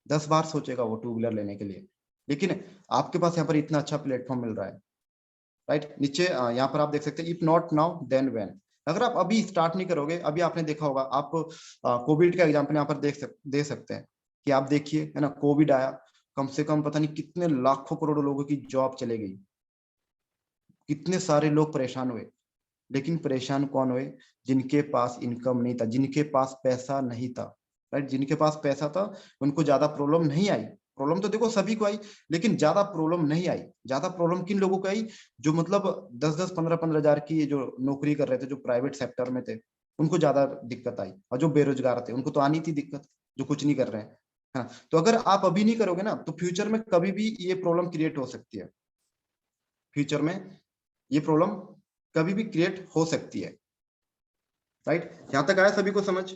10 बार सोचेगा वो टू व्हीलर लेने के लिए। लेकिन आपके पास यहाँ पर इतना अच्छा प्लेटफॉर्म मिल रहा है, राइट। नीचे यहाँ पर आप देख सकते हैं, if not now then when. अगर आप अभी स्टार्ट नहीं करोगे, अभी आपने देखा होगा, आप कोविड का एग्जाम्पल यहाँ पर दे सकते हैं कि आप देखिए, है ना, कोविड आया, कम से कम पता नहीं कितने लाखों करोड़ों लोगों की जॉब चले गई, कितने सारे लोग परेशान हुए। लेकिन परेशान कौन हुए? जिनके पास इनकम नहीं था, जिनके पास पैसा नहीं था, राइट। जिनके पास पैसा था उनको ज्यादा प्रॉब्लम नहीं आई। प्रॉब्लम तो देखो सभी को आई, लेकिन ज्यादा प्रॉब्लम नहीं आई। ज्यादा प्रॉब्लम किन लोगों को आई? जो मतलब 10-10, 15-15 हजार की जो नौकरी कर रहे थे, जो प्राइवेट सेक्टर में थे, उनको ज्यादा दिक्कत आई। और जो बेरोजगार थे उनको तो आनी थी दिक्कत, जो कुछ नहीं कर रहे हैं, है ना। तो अगर आप अभी नहीं करोगे ना, तो फ्यूचर में कभी भी ये प्रॉब्लम क्रिएट हो सकती है। फ्यूचर में ये प्रॉब्लम कभी भी क्रिएट हो सकती है, राइट। यहां तक आया सभी को समझ?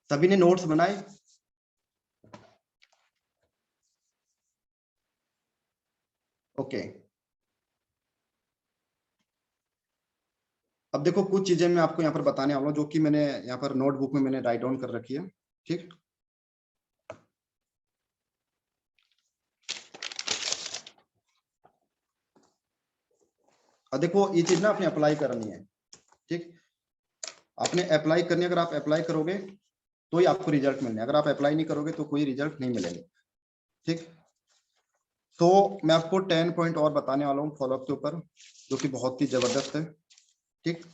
सभी ने नोट्स बनाए? ओके। अब देखो कुछ चीजें मैं आपको यहाँ पर बताने वाला हूँ, जो कि मैंने यहाँ पर नोटबुक में मैंने राइट डाउन कर रखी है, ठीक। अब देखो ये चीज ना आपने अप्लाई करनी है, ठीक। आपने अप्लाई करनी है, अगर आप अप्लाई करोगे तो ही आपको रिजल्ट मिलने, अगर आप अप्लाई नहीं करोगे तो कोई रिजल्ट नहीं मिलेंगे, ठीक। तो मैं आपको 10 पॉइंट और बताने वाला हूँ फॉलोअप के ऊपर, जो कि बहुत ही जबरदस्त है, ठीक।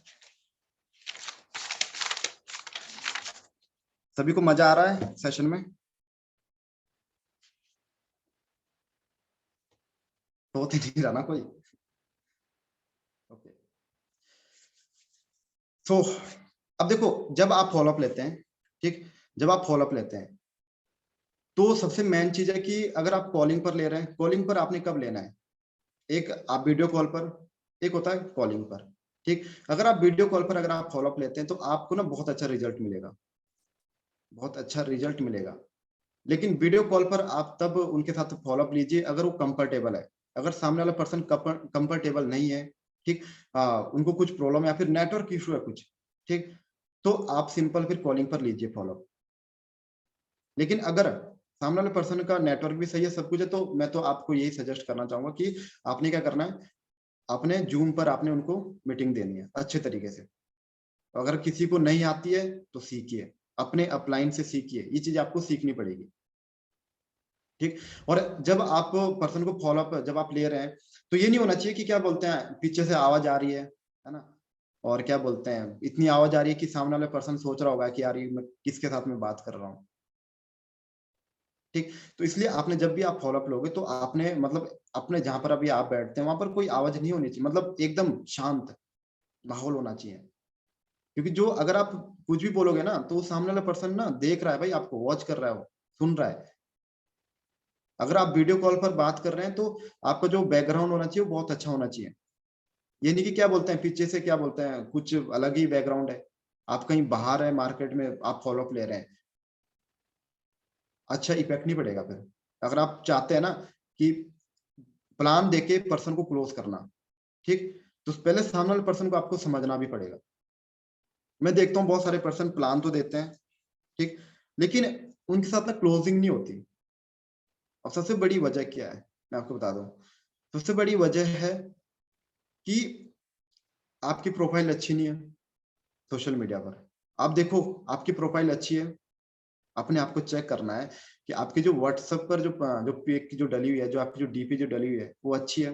सभी को मजा आ रहा है सेशन में? तो नहीं रहा ना कोई? ओके। तो अब देखो, जब आप फॉलोअप लेते हैं, ठीक, जब आप फॉलोअप लेते हैं, तो सबसे मेन चीज है कि अगर आप कॉलिंग पर ले रहे हैं, कॉलिंग पर आपने कब लेना है? एक आप वीडियो कॉल पर, एक होता है कॉलिंग पर, ठीक। अगर आप वीडियो कॉल पर अगर आप फॉलोअप लेते हैं, तो आपको ना बहुत अच्छा रिजल्ट मिलेगा, बहुत अच्छा रिजल्ट मिलेगा। लेकिन वीडियो कॉल पर आप तब उनके साथ फॉलोअप लीजिए अगर वो कंफर्टेबल है। अगर सामने वाला पर्सन कंफर्टेबल नहीं है, ठीक, उनको कुछ प्रॉब्लम है या फिर नेटवर्क इशू है कुछ, ठीक, तो आप सिंपल फिर कॉलिंग पर लीजिए फॉलोअप। लेकिन अगर सामने वाले पर्सन का नेटवर्क भी सही है, सब कुछ है, तो मैं तो आपको यही सजेस्ट करना चाहूंगा कि आपने क्या करना है, आपने जूम पर आपने उनको मीटिंग देनी है अच्छे तरीके से। अगर किसी को नहीं आती है तो सीखिए, अपने अपलाइन से सीखिए, ये चीज आपको सीखनी पड़ेगी, ठीक। और जब आप पर्सन को फॉलोअप जब आप ले रहे हैं, तो ये नहीं होना चाहिए कि क्या बोलते हैं, पीछे से आवाज आ रही है ना, और क्या बोलते हैं, इतनी आवाज आ रही है कि सामने वाला पर्सन सोच रहा होगा कि यार ये मैं किसके साथ में बात कर रहा हूँ, ठीक। तो इसलिए आपने जब भी आप फॉलोअप लोगे, तो आपने मतलब अपने जहां पर अभी आप बैठते हैं वहां पर कोई आवाज नहीं होनी चाहिए, मतलब एकदम शांत माहौल होना चाहिए। क्योंकि जो अगर आप कुछ भी बोलोगे ना, तो सामने वाला पर्सन ना देख रहा है भाई, आपको वॉच कर रहा है, वो सुन रहा है। अगर आप वीडियो कॉल पर बात कर रहे हैं, तो आपका जो बैकग्राउंड होना चाहिए वो बहुत अच्छा होना चाहिए। ये नहीं कि क्या बोलते हैं, पीछे से क्या बोलते हैं, कुछ अलग ही बैकग्राउंड है, आप कहीं बाहर है मार्केट में, आप फॉलोअप ले रहे हैं, अच्छा इफेक्ट नहीं पड़ेगा फिर। अगर आप चाहते हैं ना कि प्लान देके पर्सन को क्लोज करना, ठीक, तो पहले सामने वाले पर्सन को आपको समझना भी पड़ेगा। मैं देखता हूँ बहुत सारे पर्सन प्लान तो देते हैं, ठीक, लेकिन उनके साथ ना क्लोजिंग नहीं होती। अब सबसे बड़ी वजह क्या है, मैं आपको बता दूं। सबसे बड़ी वजह है कि आपकी प्रोफाइल अच्छी नहीं है सोशल मीडिया पर। आप देखो, आपकी प्रोफाइल अच्छी है, अपने आप को चेक करना है कि आपकी जो व्हाट्सएप पर जो पिक जो डली हुई है, जो आपकी जो डीपी जो डली हुई है वो अच्छी है।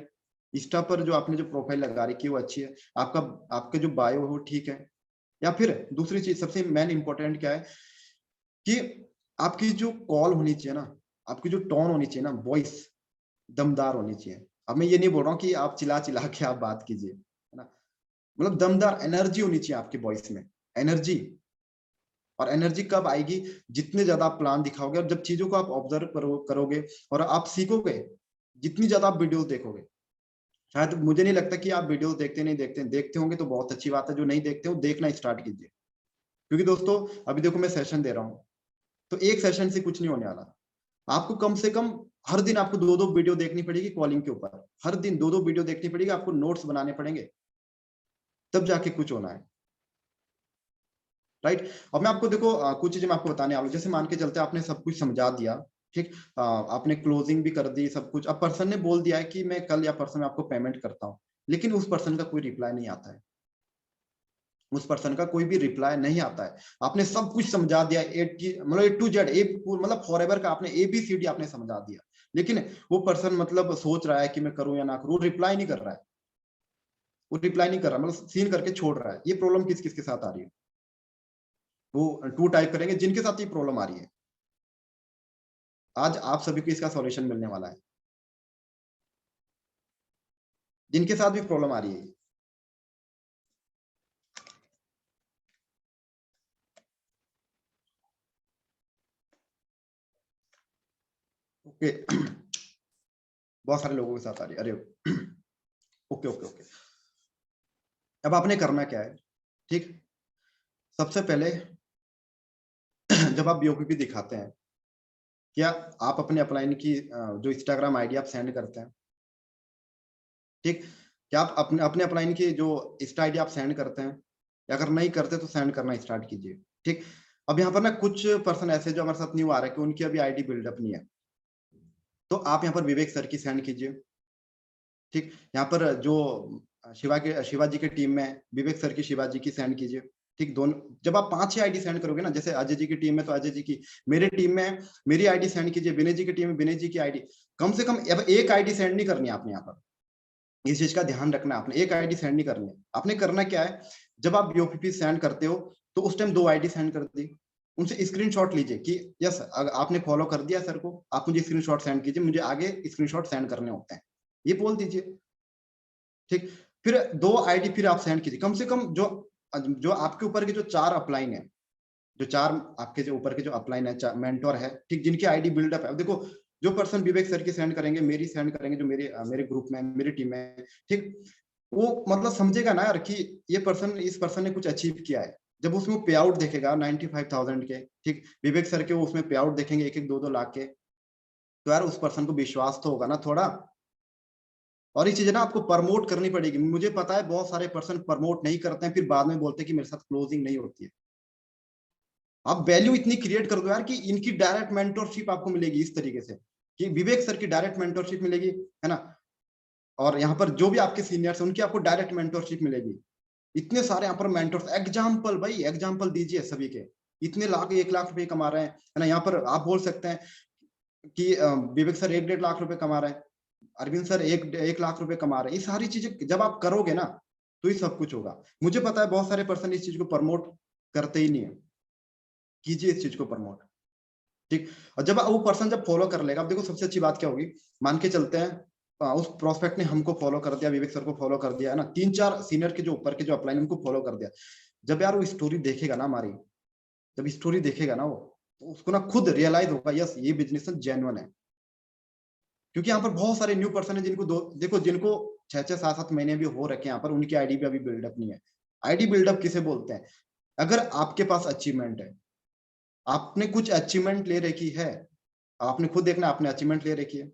इंस्टा पर जो आपने जो प्रोफाइल लगा रखी है वो अच्छी है। आपका आपके जो बायो है वो ठीक है। या फिर दूसरी चीज सबसे मेन इंपॉर्टेंट क्या है कि आपकी जो कॉल होनी चाहिए ना, आपकी जो टोन होनी चाहिए ना, वॉइस दमदार होनी चाहिए। अब मैं ये नहीं बोल रहा हूँ कि आप चिल्ला चिल्ला के आप बात कीजिए, है ना, मतलब दमदार एनर्जी होनी चाहिए आपकी वॉइस में, एनर्जी। और एनर्जी कब आएगी? जितने ज्यादा आप प्लान दिखाओगे और जब चीजों को आप ऑब्जर्व करोगे और आप सीखोगे, जितनी ज्यादा आप वीडियोस देखोगे। शायद मुझे नहीं लगता कि आप वीडियोस देखते नहीं देखते, देखते होंगे तो बहुत अच्छी बात है, जो नहीं देखते हो देखना स्टार्ट कीजिए। क्योंकि दोस्तों अभी देखो मैं सेशन दे रहा हूँ, तो एक सेशन से कुछ नहीं होने वाला। आपको कम से कम हर दिन आपको 2-2 वीडियो देखनी पड़ेगी कॉलिंग के ऊपर, हर दिन 2-2 वीडियो देखनी पड़ेगी, आपको नोट्स बनाने पड़ेंगे, तब जाके कुछ होना है, राइट। अब मैं आपको देखो कुछ चीजें मैं आपको बताने वाला हूँ। जैसे मान के चलते आपने सब कुछ समझा दिया, ठीक, आपने क्लोजिंग भी कर दी सब कुछ, अब पर्सन ने बोल दिया है कि मैं कल या परसों में आपको पेमेंट करता हूँ, लेकिन उस पर्सन का कोई रिप्लाई नहीं आता है, उस पर्सन का कोई भी रिप्लाई नहीं आता है। आपने सब कुछ समझा दिया, मतलब A to Z, मतलब फॉरएवर का आपने ABCD आपने समझा दिया, लेकिन वो पर्सन मतलब सोच रहा है कि मैं करूं या ना करूं, रिप्लाई नहीं कर रहा है, वो रिप्लाई नहीं कर रहा, मतलब सीन करके छोड़ रहा है। ये प्रॉब्लम किस किस के साथ आ रही है? वो टू टाइप करेंगे जिनके साथ ये प्रॉब्लम आ रही है। आज आप सभी को इसका सॉल्यूशन मिलने वाला है, जिनके साथ भी प्रॉब्लम आ रही है। ओके बहुत सारे लोगों के साथ आ रही है, अरे ओके ओके ओके। अब आपने करना क्या है, ठीक, सबसे पहले जब आप BOPP दिखाते हैं, क्या आप अपने अपलाइन की जो इंस्टाग्राम आईडी आप सेंड करते हैं, ठीक, क्या आप अपने अपने अपलाइन की जो इंस्टा आईडी आप सेंड करते हैं? अगर नहीं करते तो सेंड करना स्टार्ट कीजिए, ठीक। अब यहाँ पर ना कुछ पर्सन ऐसे जो हमारे साथ न्यू आ रहे हैं कि उनकी अभी आईडी बिल्डअप नहीं है, तो आप यहाँ पर विवेक सर की सेंड कीजिए, ठीक। यहाँ पर जो शिवाजी की टीम में विवेक सर की शिवाजी की सेंड कीजिए, ठीक। दोनों जब आप 5-6 आईडी सेंड करोगे ना, जैसे अजय जी की टीम में तो अजय जी की, मेरे टीम में मेरी आईडी सेंड कीजिए, विनय जी की टीम में विनय जी की आईडी। कम से कम अब एक आईडी सेंड नहीं करनी आपने, यहाँ पर इस चीज का ध्यान रखना। आपने एक आईडी सेंड नहीं करनी है। आपने करना क्या है, जब आप BOPP सेंड करते हो तो उस टाइम 2 आईडी सेंड कर दी, उनसे स्क्रीनशॉट लीजिए कि यस आपने फॉलो कर दिया सर को, आप मुझे स्क्रीनशॉट सेंड कीजिए, मुझे आगे स्क्रीनशॉट सेंड करने होते हैं, ये बोल दीजिए, ठीक। फिर 2 आईडी फिर आप सेंड कीजिए, कम से कम जो जो आपके ऊपर के जो 4 अपलाइन है, जो 4 आपके जो ऊपर के जो अपलाइन है, मेंटोर है, ठीक, जिनकी आईडी बिल्डअप है। देखो जो पर्सन विवेक सर की सेंड करेंगे, मेरी सेंड करेंगे, जो मेरे मेरे ग्रुप में मेरी टीम में, ठीक, वो मतलब समझेगा ना यार कि ये पर्सन, इस पर्सन ने कुछ अचीव किया है। जब उसमें पे आउट देखेगा 95,000 के, ठीक, विवेक सर के वो उसमें पे आउट देखेंगे 1-1 2-2 लाख के, तो यार उस पर्सन को विश्वास तो होगा ना थोड़ा। और ये चीजें ना आपको प्रमोट करनी पड़ेगी। मुझे पता है बहुत सारे पर्सन प्रमोट नहीं करते हैं, फिर बाद में बोलते हैं कि मेरे साथ क्लोजिंग नहीं होती है। आप वैल्यू इतनी क्रिएट कर दो यार कि इनकी डायरेक्ट मेंटरशिप आपको मिलेगी इस तरीके से, कि विवेक सर की डायरेक्ट मेंटरशिप मिलेगी, है ना, और यहाँ पर जो भी आपके सीनियर्स हैं उनकी आपको डायरेक्ट मेंटरशिप मिलेगी। इतने सारे यहाँ पर मेंटर्स, एग्जाम्पल भाई एग्जाम्पल दीजिए सभी के, इतने लाख 1 लाख रुपए कमा रहे हैं, है ना। यहाँ पर आप बोल सकते हैं कि विवेक सर 1-1.5 लाख रुपए कमा रहे हैं, अरविंद सर 1 लाख रुपए कमा रहे हैं। ये सारी चीजें जब आप करोगे ना तो ये सब कुछ होगा। मुझे पता है बहुत सारे पर्सन इस चीज को प्रमोट करते ही नहीं है, कीजिए इस चीज को प्रमोट, ठीक। और जब वो पर्सन जब फॉलो कर लेगा, अब देखो सबसे अच्छी बात क्या होगी, मान के चलते हैं उस प्रोस्पेक्ट ने हमको फॉलो कर दिया, विवेक सर को फॉलो कर दिया, है ना, 3-4 सीनियर के जो ऊपर के जो अपलाइन उनको फॉलो कर दिया। जब यार वो स्टोरी देखेगा ना हमारी, जब स्टोरी देखेगा ना वो, तो उसको ना खुद रियलाइज होगा यस ये बिजनेस जेन्युइन है। क्योंकि यहाँ पर बहुत सारे न्यू पर्सन है जिनको देखो जिनको 6-6 7-7 महीने भी हो रखे हैं यहाँ पर, उनकी आईडी भी अभी बिल्डअप नहीं है। आईडी बिल्डअप किसे बोलते हैं? अगर आपके पास अचीवमेंट है, आपने कुछ अचीवमेंट ले रखी है, आपने खुद देखना आपने अचीवमेंट ले रखी है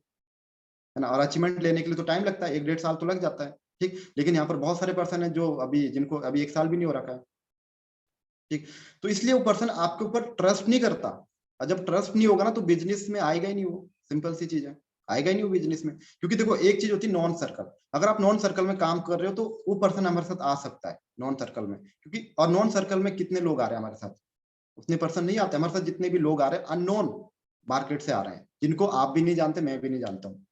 ना, और अचीवमेंट लेने के लिए तो टाइम लगता है, 1-1.5 साल तो लग जाता है, ठीक। लेकिन यहाँ पर बहुत सारे पर्सन है जो अभी जिनको अभी 1 साल भी नहीं हो रखा है, ठीक। तो इसलिए वो पर्सन आपके ऊपर ट्रस्ट नहीं करता, और जब ट्रस्ट नहीं होगा ना तो बिजनेस में आएगा ही नहीं वो, सिंपल सी चीज है, आएगा ही नहीं वो बिजनेस में। क्योंकि देखो एक चीज होती है नॉन सर्कल, अगर आप नॉन सर्कल में काम कर रहे हो तो वो पर्सन हमारे साथ आ सकता है नॉन सर्कल में, क्योंकि और नॉन सर्कल में कितने लोग आ रहे हैं हमारे साथ, उतने पर्सन नहीं आते हमारे साथ। जितने भी लोग आ रहे हैं अननोन मार्केट से आ रहे हैं, जिनको आप भी नहीं जानते मैं भी नहीं जानता हूँ,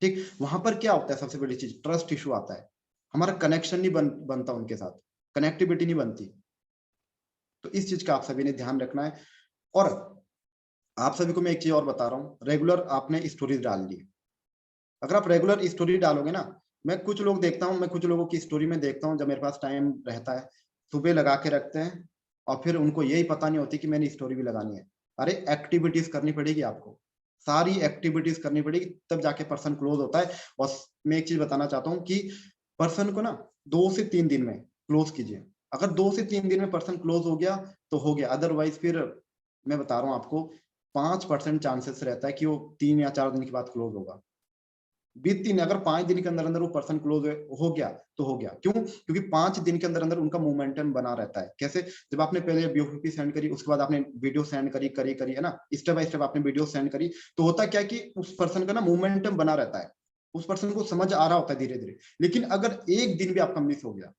ठीक। वहां पर क्या होता है, सबसे बड़ी चीज ट्रस्ट इशू आता है, हमारा कनेक्शन नहीं बनता उनके साथ, कनेक्टिविटी नहीं बनती, तो इस चीज का आप सभी ने ध्यान रखना है। और आप सभी को मैं एक चीज और बता रहा हूँ, रेगुलर आपने स्टोरीज डाल ली। अगर आप रेगुलर स्टोरी डालोगे ना, मैं कुछ लोग देखता हूँ, मैं कुछ लोगों की स्टोरी में देखता हूँ, जब मेरे पास टाइम रहता है सुबह लगा के रखते हैं और फिर उनको यही पता नहीं होती कि मैंने स्टोरी भी लगानी है। अरे एक्टिविटीज करनी पड़ेगी आपको, सारी एक्टिविटीज करनी पड़ेगी, तब जाके पर्सन क्लोज होता है। और मैं एक चीज बताना चाहता हूँ कि पर्सन को ना 2 से 3 दिन में क्लोज कीजिए। अगर 2 से 3 दिन में पर्सन क्लोज हो गया तो हो गया, अदरवाइज फिर मैं बता रहा हूँ आपको 5% चांसेस रहता है कि वो 3 या 4 दिन के बाद क्लोज होगा। 20 दिन, अगर 5 दिन के अंदर अंदर वो पर्सन क्लोज हो गया तो हो गया। क्यों? क्योंकि 5 दिन के अंदर अंदर उनका मोमेंटम बना रहता है। कैसे? जब आपने पहले बीओपी सेंड करी, उसके बाद आपने वीडियो सेंड करी है ना, स्टेप बाय स्टेप आपने वीडियो सेंड करी, तो होता क्या कि उस पर्सन का ना मोमेंटम बना रहता है, उस पर्सन को समझ आ रहा होता है धीरे धीरे। लेकिन अगर एक दिन भी आपका मिस हो गया,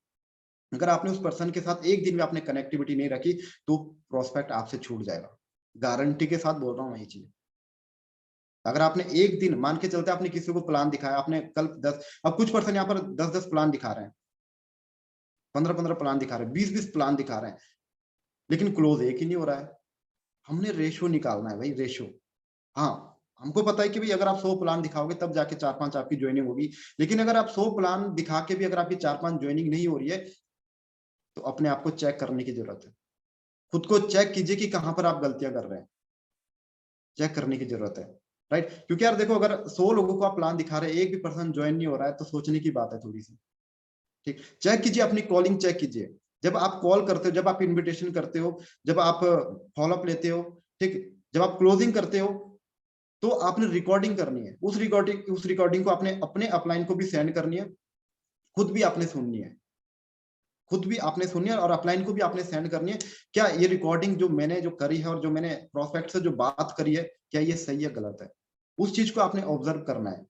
अगर आपने उस पर्सन के साथ एक दिन भी आपने कनेक्टिविटी नहीं रखी, तो प्रोस्पेक्ट आपसे छूट जाएगा। गारंटी के साथ बोल रहा हूँ मैं ये चीज। अगर आपने एक दिन मान के चलते, आपने किसी को प्लान दिखाया, आपने कल 10, अब कुछ पर्सन यहाँ पर 10-10 प्लान दिखा रहे हैं, 15-15 प्लान दिखा रहे हैं, 20-20 प्लान दिखा रहे हैं, लेकिन क्लोज एक ही नहीं हो रहा है। हमने रेशो निकालना है भाई, रेशो। हाँ, हमको पता है कि भाई अगर आप 100 प्लान दिखाओगे तब जाके 4-5 आपकी ज्वाइनिंग होगी, लेकिन अगर आप 100 प्लान दिखा के भी अगर आपकी 4-5 ज्वाइनिंग नहीं हो रही है, तो अपने आप को चेक करने की जरूरत है। खुद को चेक कीजिए कि कहां पर आप गलतियां कर रहे हैं, चेक करने की जरूरत है। राइट? क्योंकि यार देखो, अगर 100 लोगों को आप प्लान दिखा रहे हैं, एक भी पर्सन ज्वाइन नहीं हो रहा है, तो सोचने की बात है थोड़ी सी। ठीक, चेक कीजिए अपनी कॉलिंग, चेक कीजिए। जब आप कॉल करते हो, जब आप इनविटेशन करते हो, जब आप फॉलोअप लेते हो, ठीक, जब आप क्लोजिंग करते हो, तो आपने रिकॉर्डिंग करनी है। उस रिकॉर्डिंग को आपने अपने अपलाइन को भी सेंड करनी है, खुद भी आपने सुननी है, खुद भी आपने सुननी है और अपलाइन को भी आपने सेंड करनी है। क्या ये रिकॉर्डिंग जो मैंने जो करी है और जो मैंने प्रोस्पेक्ट से जो बात करी है, क्या ये सही है गलत है, उस चीज को आपने ऑब्जर्व करना है,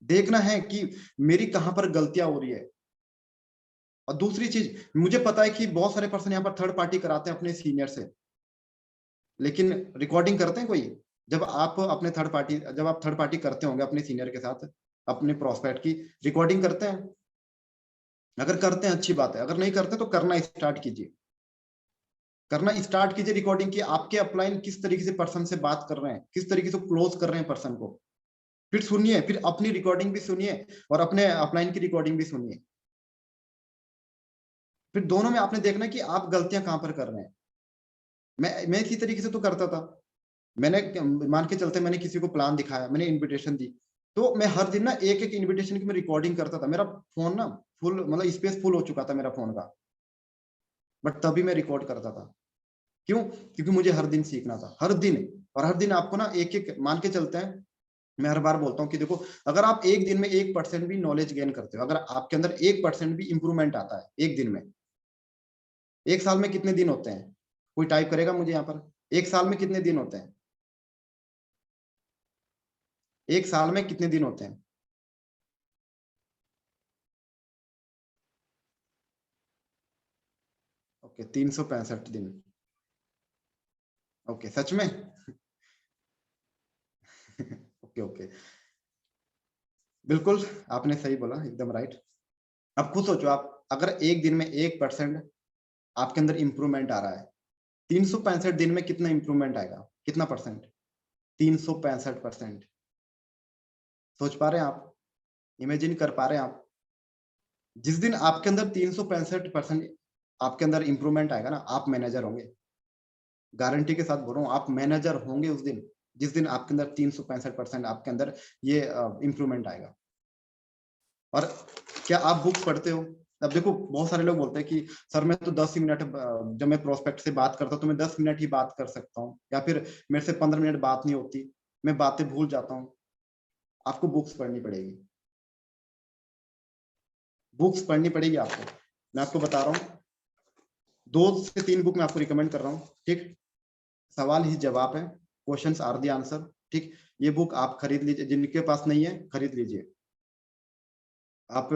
देखना है कि मेरी कहां पर गलतियां हो रही है। और दूसरी चीज, मुझे पता है कि बहुत सारे पर्सन यहाँ पर थर्ड पार्टी कराते हैं अपने सीनियर से, लेकिन रिकॉर्डिंग करते हैं कोई? जब आप थर्ड पार्टी करते होंगे अपने सीनियर के साथ, अपने प्रोस्पेक्ट की रिकॉर्डिंग करते हैं? अगर करते हैं अच्छी बात है, अगर नहीं करते तो करना स्टार्ट कीजिए, करना स्टार्ट कीजिए रिकॉर्डिंग की। आपके अपलाइन किस तरीके से पर्सन से बात कर रहे हैं, किस तरीके से क्लोज कर रहे हैं पर्सन को, फिर सुनिए, फिर अपनी रिकॉर्डिंग भी सुनिए और अपने अपलाइन की रिकॉर्डिंग भी सुनिए। फिर दोनों में आपने देखना कि आप गलतियां कहां पर कर रहे हैं। मैं इसी तरीके से तो करता था। मैंने मान के चलते, मैंने किसी को प्लान दिखाया, मैंने इनविटेशन दी, तो मैं हर दिन ना एक एक इनविटेशन की मैं रिकॉर्डिंग करता था। मेरा फोन ना फुल, मतलब स्पेस फुल हो चुका था मेरा फोन का, बट तभी मैं रिकॉर्ड करता था। क्यों? क्योंकि मुझे हर दिन सीखना था, हर दिन। और हर दिन आपको ना एक एक मान के चलते हैं, मैं हर बार बोलता हूँ कि देखो, अगर आप एक दिन में 1% भी नॉलेज गेन करते हो, अगर आपके अंदर 1% भी इंप्रूवमेंट आता है एक दिन में, एक साल में कितने दिन होते हैं? कोई टाइप करेगा मुझे यहाँ पर, एक साल में कितने दिन होते हैं? एक साल में कितने दिन होते हैं? ओके, 365 दिन। ओके, सच में? ओके ओके, बिल्कुल आपने सही बोला, एकदम राइट। अब खुद सोचो, आप अगर एक दिन में 1% आपके अंदर इंप्रूवमेंट आ रहा है, 365 दिन में कितना इंप्रूवमेंट आएगा, कितना परसेंट? 365%। सोच पा रहे हैं आप? इमेजिन कर पा रहे हैं आप? जिस दिन आपके अंदर 365% आपके अंदर इंप्रूवमेंट आएगा ना, आप मैनेजर होंगे। गारंटी के साथ बोल रहा हूँ, आप मैनेजर होंगे उस दिन, जिस दिन आपके अंदर 365% आपके अंदर ये इंप्रूवमेंट आएगा। और क्या आप बुक्स पढ़ते हो? अब देखो, बहुत सारे लोग बोलते हैं कि सर मैं तो 10 ही मिनट, जब मैं प्रोस्पेक्ट से बात करता हूँ तो मैं 10 मिनट ही बात कर सकता हूँ, या फिर मेरे से 15 मिनट बात नहीं होती, मैं बातें भूल जाता हूँ। आपको बुक्स पढ़नी पड़ेगी, बुक्स पढ़नी पड़ेगी आपको। मैं आपको बता रहा हूँ, 2 से 3 बुक मैं आपको रिकमेंड कर रहा हूँ। ठीक, सवाल ही जवाब है, क्वेश्चंस आर दी आंसर। ठीक, ये बुक आप खरीद लीजिए, जिनके पास नहीं है खरीद लीजिए। आप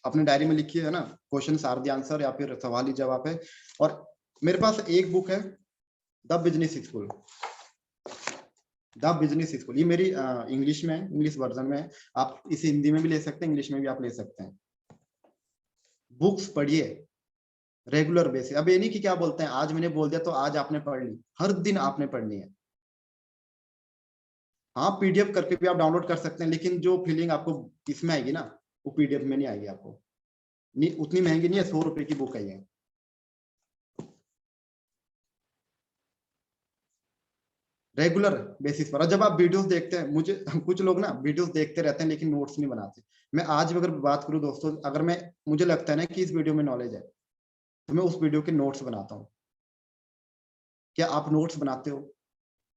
अपने डायरी में लिखिए, है ना, क्वेश्चंस आर दी आंसर या फिर सवाल ही जवाब है। और मेरे पास एक बुक है, the business school. The business school, ये मेरी इंग्लिश में है, इंग्लिश वर्जन में है। आप इसे हिंदी में भी ले सकते हैं, इंग्लिश में भी आप ले सकते हैं। बुक्स पढ़िए, रेगुलर बेसिस। अब ये नहीं कि क्या बोलते हैं आज मैंने बोल दिया तो आज आपने पढ़ ली, हर दिन आपने पढ़नी है। हाँ पीडीएफ करके भी आप डाउनलोड कर सकते हैं, लेकिन जो फीलिंग आपको इसमें आएगी ना वो पीडीएफ में नहीं आएगी आपको। नहीं उतनी महंगी नहीं है, 100 रुपए की बुक है ये। रेगुलर बेसिस पर। और जब आप वीडियोस देखते हैं, मुझे कुछ लोग ना वीडियोस देखते रहते हैं लेकिन नोट्स नहीं बनाते। मैं आज भी अगर बात करूं दोस्तों, अगर मैं मुझे लगता है ना कि इस वीडियो में नॉलेज है तो मैं उस वीडियो के नोट्स बनाता हूँ। क्या आप नोट्स बनाते हो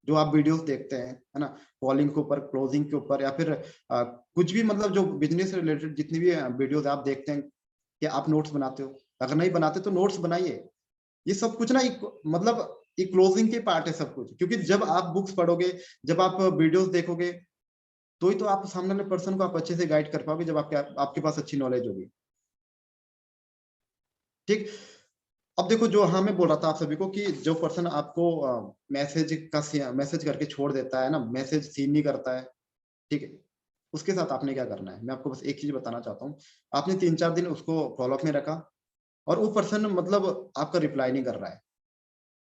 जो आप वीडियोस देखते हैं, है ना? कॉलिंग के ऊपर, क्लोजिंग के ऊपर, या फिर कुछ भी, मतलब जो बिजनेस से रिलेटेड जितनी भी वीडियोस आप देखते हैं, क्या आप नोट्स बनाते हो? अगर नहीं बनाते तो नोट्स बनाइए। ये सब कुछ ना एक, मतलब ये क्लोजिंग के पार्ट है सब कुछ, क्योंकि जब आप बुक्स पढ़ोगे, जब आप वीडियोस देखोगे, तो ही तो आप सामने वाले पर्सन को आप अच्छे से गाइड कर पाओगे, जब आपके पास अच्छी नॉलेज होगी। ठीक। अब देखो, जो हाँ मैं बोल रहा था आप सभी को कि जो पर्सन आपको मैसेज करके छोड़ देता है ना, मैसेज सीन नहीं करता है, ठीक है, उसके साथ आपने क्या करना है, मैं आपको बस एक चीज बताना चाहता हूँ। आपने 3-4 दिन उसको फॉलोअप में रखा और वो पर्सन मतलब आपका रिप्लाई नहीं कर रहा है,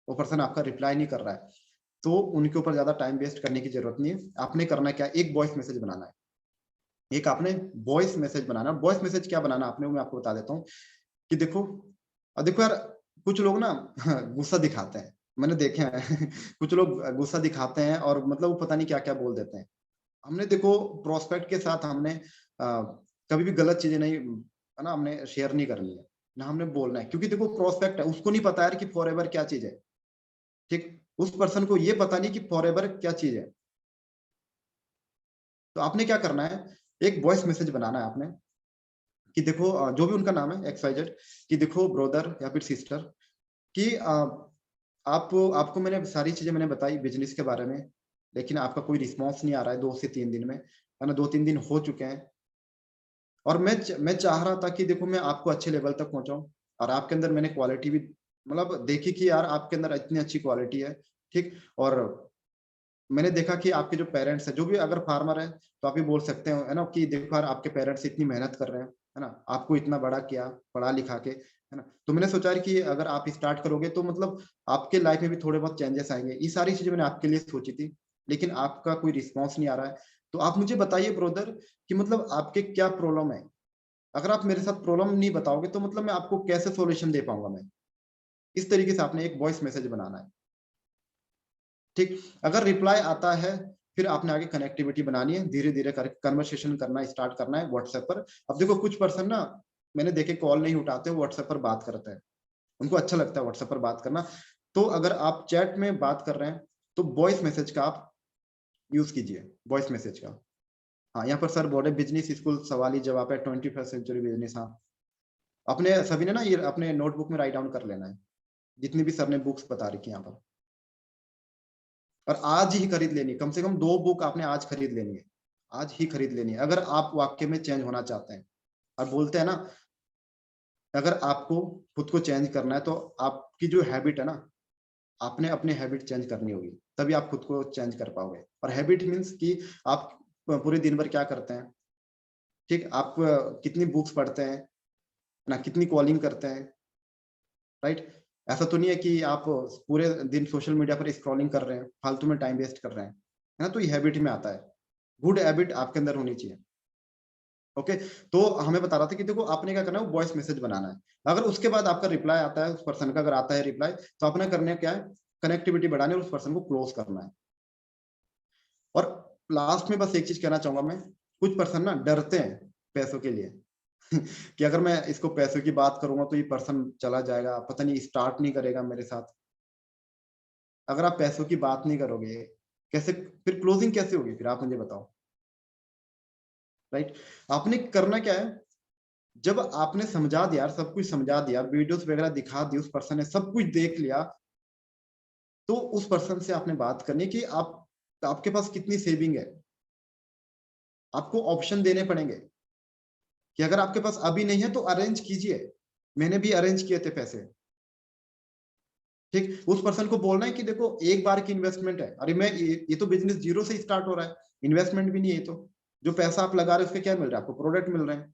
वो पर्सन आपका रिप्लाई नहीं कर रहा है, तो उनके ऊपर ज्यादा टाइम वेस्ट करने की जरूरत नहीं है। आपने करना क्या, एक वॉइस मैसेज बनाना है। एक आपने वॉइस मैसेज बनाना। वॉइस मैसेज क्या बनाना आपने, वो मैं आपको बता देता हूँ कि देखो, और देखो यार, कुछ लोग ना गुस्सा दिखाते हैं, मैंने देखे हैं कुछ लोग गुस्सा दिखाते हैं और मतलब वो पता नहीं क्या क्या बोल देते हैं। हमने देखो प्रोस्पेक्ट के साथ हमने कभी भी गलत चीजें नहीं, है ना, हमने शेयर नहीं करनी है, ना हमने बोलना है, क्योंकि देखो प्रोस्पेक्ट है, उसको नहीं पता यार कि फॉरएवर क्या चीज है। ठीक। उस पर्सन को ये पता नहीं कि फॉरएवर क्या चीज है। तो आपने क्या करना है, एक वॉइस मैसेज बनाना है आपने कि देखो, जो भी उनका नाम है XYZ, कि देखो ब्रदर या फिर सिस्टर, कि आप आपको मैंने सारी चीजें मैंने बताई बिजनेस के बारे में, लेकिन आपका कोई रिस्पॉन्स नहीं आ रहा है 2 से 3 दिन में, है ना, 2-3 दिन हो चुके हैं। और मैं चाह रहा था कि देखो मैं आपको अच्छे लेवल तक पहुंचाऊं, और आपके अंदर मैंने क्वालिटी भी मतलब देखी कि यार आपके अंदर इतनी अच्छी क्वालिटी है। ठीक। और मैंने देखा कि आपके जो पेरेंट्स है, जो भी अगर फार्मर है तो आप भी बोल सकते हो, है ना, कि देखो यार आपके पेरेंट्स इतनी मेहनत कर रहे हैं, है ना, आपको इतना बड़ा किया पढ़ा लिखा के, है ना। तो मैंने सोचा कि अगर आप स्टार्ट करोगे तो मतलब आपके लाइफ में भी थोड़े बहुत चेंजेस आएंगे। ये सारी चीजें मैंने आपके लिए सोची थी, लेकिन आपका कोई रिस्पॉन्स नहीं आ रहा है। तो आप मुझे बताइए ब्रदर कि मतलब आपके क्या प्रॉब्लम है। अगर आप मेरे साथ प्रॉब्लम नहीं बताओगे तो मतलब मैं आपको कैसे सॉल्यूशन दे पाऊंगा मैं। इस तरीके से आपने एक वॉइस मैसेज बनाना है। ठीक। अगर रिप्लाई आता है, फिर आपने आगे कनेक्टिविटी बनानी है, धीरे धीरे कर कन्वर्सेशन करना स्टार्ट करना है व्हाट्सएप पर। अब देखो कुछ पर्सन ना, मैंने देखे कॉल नहीं उठाते, व्हाट्सएप पर बात करते हैं, उनको अच्छा लगता है व्हाट्सएप पर बात करना। तो अगर आप चैट में बात कर रहे हैं तो वॉइस मैसेज का आप यूज कीजिए, वॉइस मैसेज का। हाँ, यहाँ पर सर बोर्ड बिजनेस स्कूल सवाल ही जवाब है, 21st सेंचुरी बिजनेस। हाँ, अपने सभी ने ना ये अपने नोटबुक में राइट डाउन कर लेना है, जितनी भी सर ने बुक्स बता रखी है यहाँ पर। और आज ही खरीद लेनी है, कम से कम 2 बुक आपने आज खरीद लेनी है, आज ही खरीद लेनी है, अगर आप वाक्य में चेंज होना चाहते हैं। और बोलते हैं ना, अगर आपको खुद को चेंज करना है तो आपकी जो हैबिट है ना, आपने अपने हैबिट चेंज करनी होगी, तभी आप खुद को चेंज कर पाओगे। और हैबिट मीन्स कि आप पूरे दिन भर क्या करते हैं। ठीक। आप कितनी बुक्स पढ़ते हैं ना, कितनी कॉलिंग करते हैं, राइट। ऐसा तो नहीं है कि आप पूरे दिन सोशल मीडिया पर स्क्रॉलिंग कर रहे हैं, फालतू में टाइम वेस्ट कर रहे हैं, है ना। तो ये हैबिट में आता है, गुड हैबिट आपके अंदर होनी चाहिए। ओके। तो हमें बता रहा था कि देखो आपने क्या करना है, वॉइस मैसेज बनाना है। अगर उसके बाद आपका रिप्लाई आता है, उस पर्सन का अगर आता है रिप्लाई, तो आपने करना क्या है, कनेक्टिविटी बढ़ानी और उस पर्सन को क्लोज करना है। और लास्ट में बस एक चीज कहना चाहूंगा मैं, कुछ पर्सन ना डरते हैं पैसों के लिए कि अगर मैं इसको पैसों की बात करूंगा तो ये पर्सन चला जाएगा, पता नहीं स्टार्ट नहीं करेगा मेरे साथ। अगर आप पैसों की बात नहीं करोगे, कैसे फिर क्लोजिंग कैसे होगी, फिर आप मुझे बताओ, राइट। आपने करना क्या है, जब आपने समझा दिया, सब कुछ समझा दिया, वीडियोस वगैरह दिखा दी, उस पर्सन ने सब कुछ देख लिया, तो उस पर्सन से आपने बात करनी कि आप आपके पास कितनी सेविंग है। आपको ऑप्शन देने पड़ेंगे कि अगर आपके पास अभी नहीं है तो अरेंज कीजिए। मैंने भी अरेंज किए थे पैसे। ठीक। उस पर्सन को बोलना है कि देखो एक बार की इन्वेस्टमेंट है, अरे मैं ये तो बिजनेस जीरो से स्टार्ट हो रहा है, इन्वेस्टमेंट भी नहीं है, तो जो पैसा आप लगा रहे हो उसके क्या मिल रहा है, आपको प्रोडक्ट मिल रहे हैं।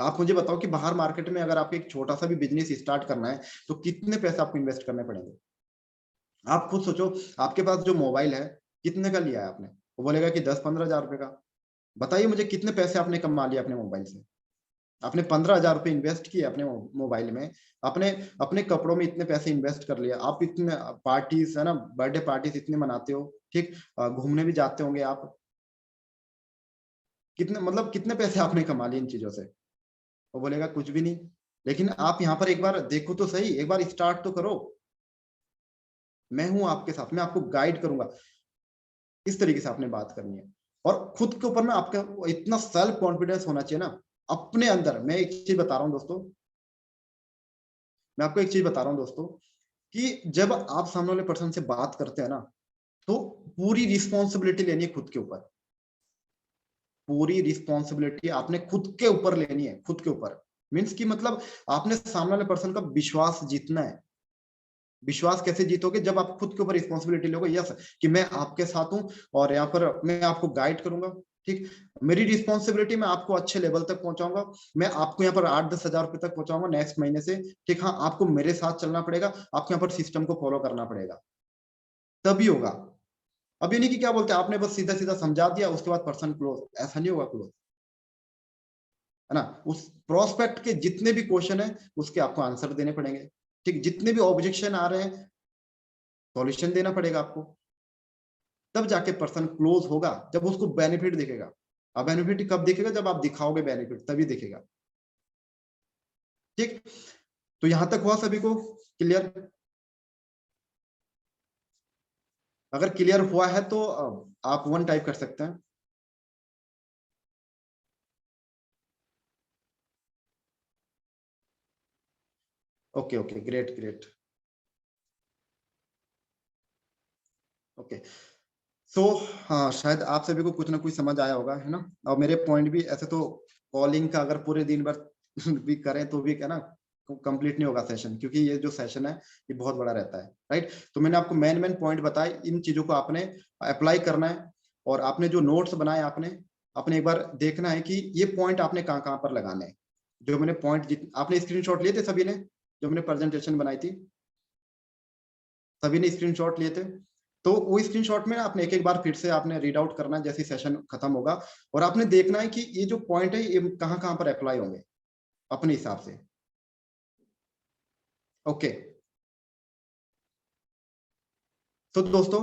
आप मुझे बताओ कि बाहर मार्केट में अगर आपको एक छोटा सा भी बिजनेस स्टार्ट करना है तो कितने पैसे आपको इन्वेस्ट करने पड़ेंगे? आप खुद सोचो, आपके पास जो मोबाइल है कितने का लिया है आपने? वो बोलेगा कि 10-15 हजार रुपए का। बताइए मुझे कितने पैसे आपने कमा लिए अपने मोबाइल से? आपने 15 हजार रुपए इन्वेस्ट किए अपने मोबाइल में, अपने अपने कपड़ों में इतने पैसे इन्वेस्ट कर लिया, आप इतने पार्टीज है ना, बर्थडे पार्टीज इतने मनाते हो, ठीक, घूमने भी जाते होंगे आप, कितने मतलब कितने पैसे आपने कमा लिए इन चीजों से? वो बोलेगा कुछ भी नहीं। लेकिन आप यहाँ पर एक बार देखो तो सही, एक बार स्टार्ट तो करो। मैं हूं आपके साथ, मैं आपको गाइड करूंगा। इस तरीके से आपने बात करनी है। और खुद के ऊपर ना आपका इतना सेल्फ कॉन्फिडेंस होना चाहिए ना अपने अंदर। मैं एक चीज बता रहा हूँ दोस्तों, मैं आपको एक चीज बता रहा हूँ दोस्तों, कि जब आप सामने वाले पर्सन से बात करते हैं ना, तो पूरी रिस्पॉन्सिबिलिटी लेनी है खुद के ऊपर। पूरी रिस्पॉन्सिबिलिटी आपने खुद के ऊपर लेनी है, खुद के ऊपर। मीन्स की मतलब आपने सामने वाले पर्सन का विश्वास जीतना है। विश्वास कैसे जीतोगे? जब आप खुद के ऊपर रिस्पॉन्सिबिलिटी लोगे, यस, कि मैं आपके साथ हूं और यहाँ पर मैं आपको गाइड करूंगा, ठीक, मेरी रिस्पॉन्सिबिलिटी, मैं आपको अच्छे लेवल तक पहुंचाऊंगा, मैं आपको यहाँ पर 8-10 हजार रुपए तक पहुंचाऊंगा नेक्स्ट महीने से, ठीक। हाँ, आपको मेरे साथ चलना पड़ेगा, आपको यहाँ पर सिस्टम को फॉलो करना पड़ेगा, तभी होगा। अब ये नहीं कि क्या बोलते हैं, आपने बस सीधा सीधा समझा दिया उसके बाद पर्सन क्लोज, ऐसा नहीं होगा क्लोज, है ना। उस प्रोस्पेक्ट के जितने भी क्वेश्चन है उसके आपको आंसर देने पड़ेंगे, ठीक। जितने भी ऑब्जेक्शन आ रहे हैं सॉल्यूशन देना पड़ेगा आपको, तब जाके पर्सन क्लोज होगा, जब उसको बेनिफिट दिखेगा। अब बेनिफिट कब दिखेगा? जब आप दिखाओगे बेनिफिट, तभी दिखेगा, ठीक। तो यहां तक हुआ सभी को क्लियर? अगर क्लियर हुआ है तो आप 1 टाइप कर सकते हैं। Okay okay, great great. Okay, so हाँ, शायद आप सभी को कुछ ना कुछ समझ आया होगा, है ना। और मेरे पॉइंट भी ऐसे तो, कॉलिंग का अगर पूरे दिन भर भी करें तो भी, है ना, कंप्लीट नहीं होगा सेशन, क्योंकि ये जो सेशन है ये बहुत बड़ा रहता है, राइट। तो मैंने आपको मेन मेन पॉइंट बताए, इन चीजों को आपने अप्लाई करना है। और आपने जो नोट्स बनाए, आपने आपने एक बार देखना है कि ये पॉइंट आपने कहाँ कहाँ पर लगाने हैं। जो मैंने पॉइंट, आपने स्क्रीनशॉट लिए थे सभी ने? जो मैंने प्रेजेंटेशन बनाई थी, सभी ने स्क्रीनशॉट लिए थे? तो वो स्क्रीनशॉट में आपने एक एक बार फिर से आपने रीड आउट करना है जैसे सेशन खत्म होगा, और आपने देखना है कि ये जो पॉइंट है ये कहाँ कहाँ पर अप्लाई होंगे अपने हिसाब से। ओके, तो दोस्तों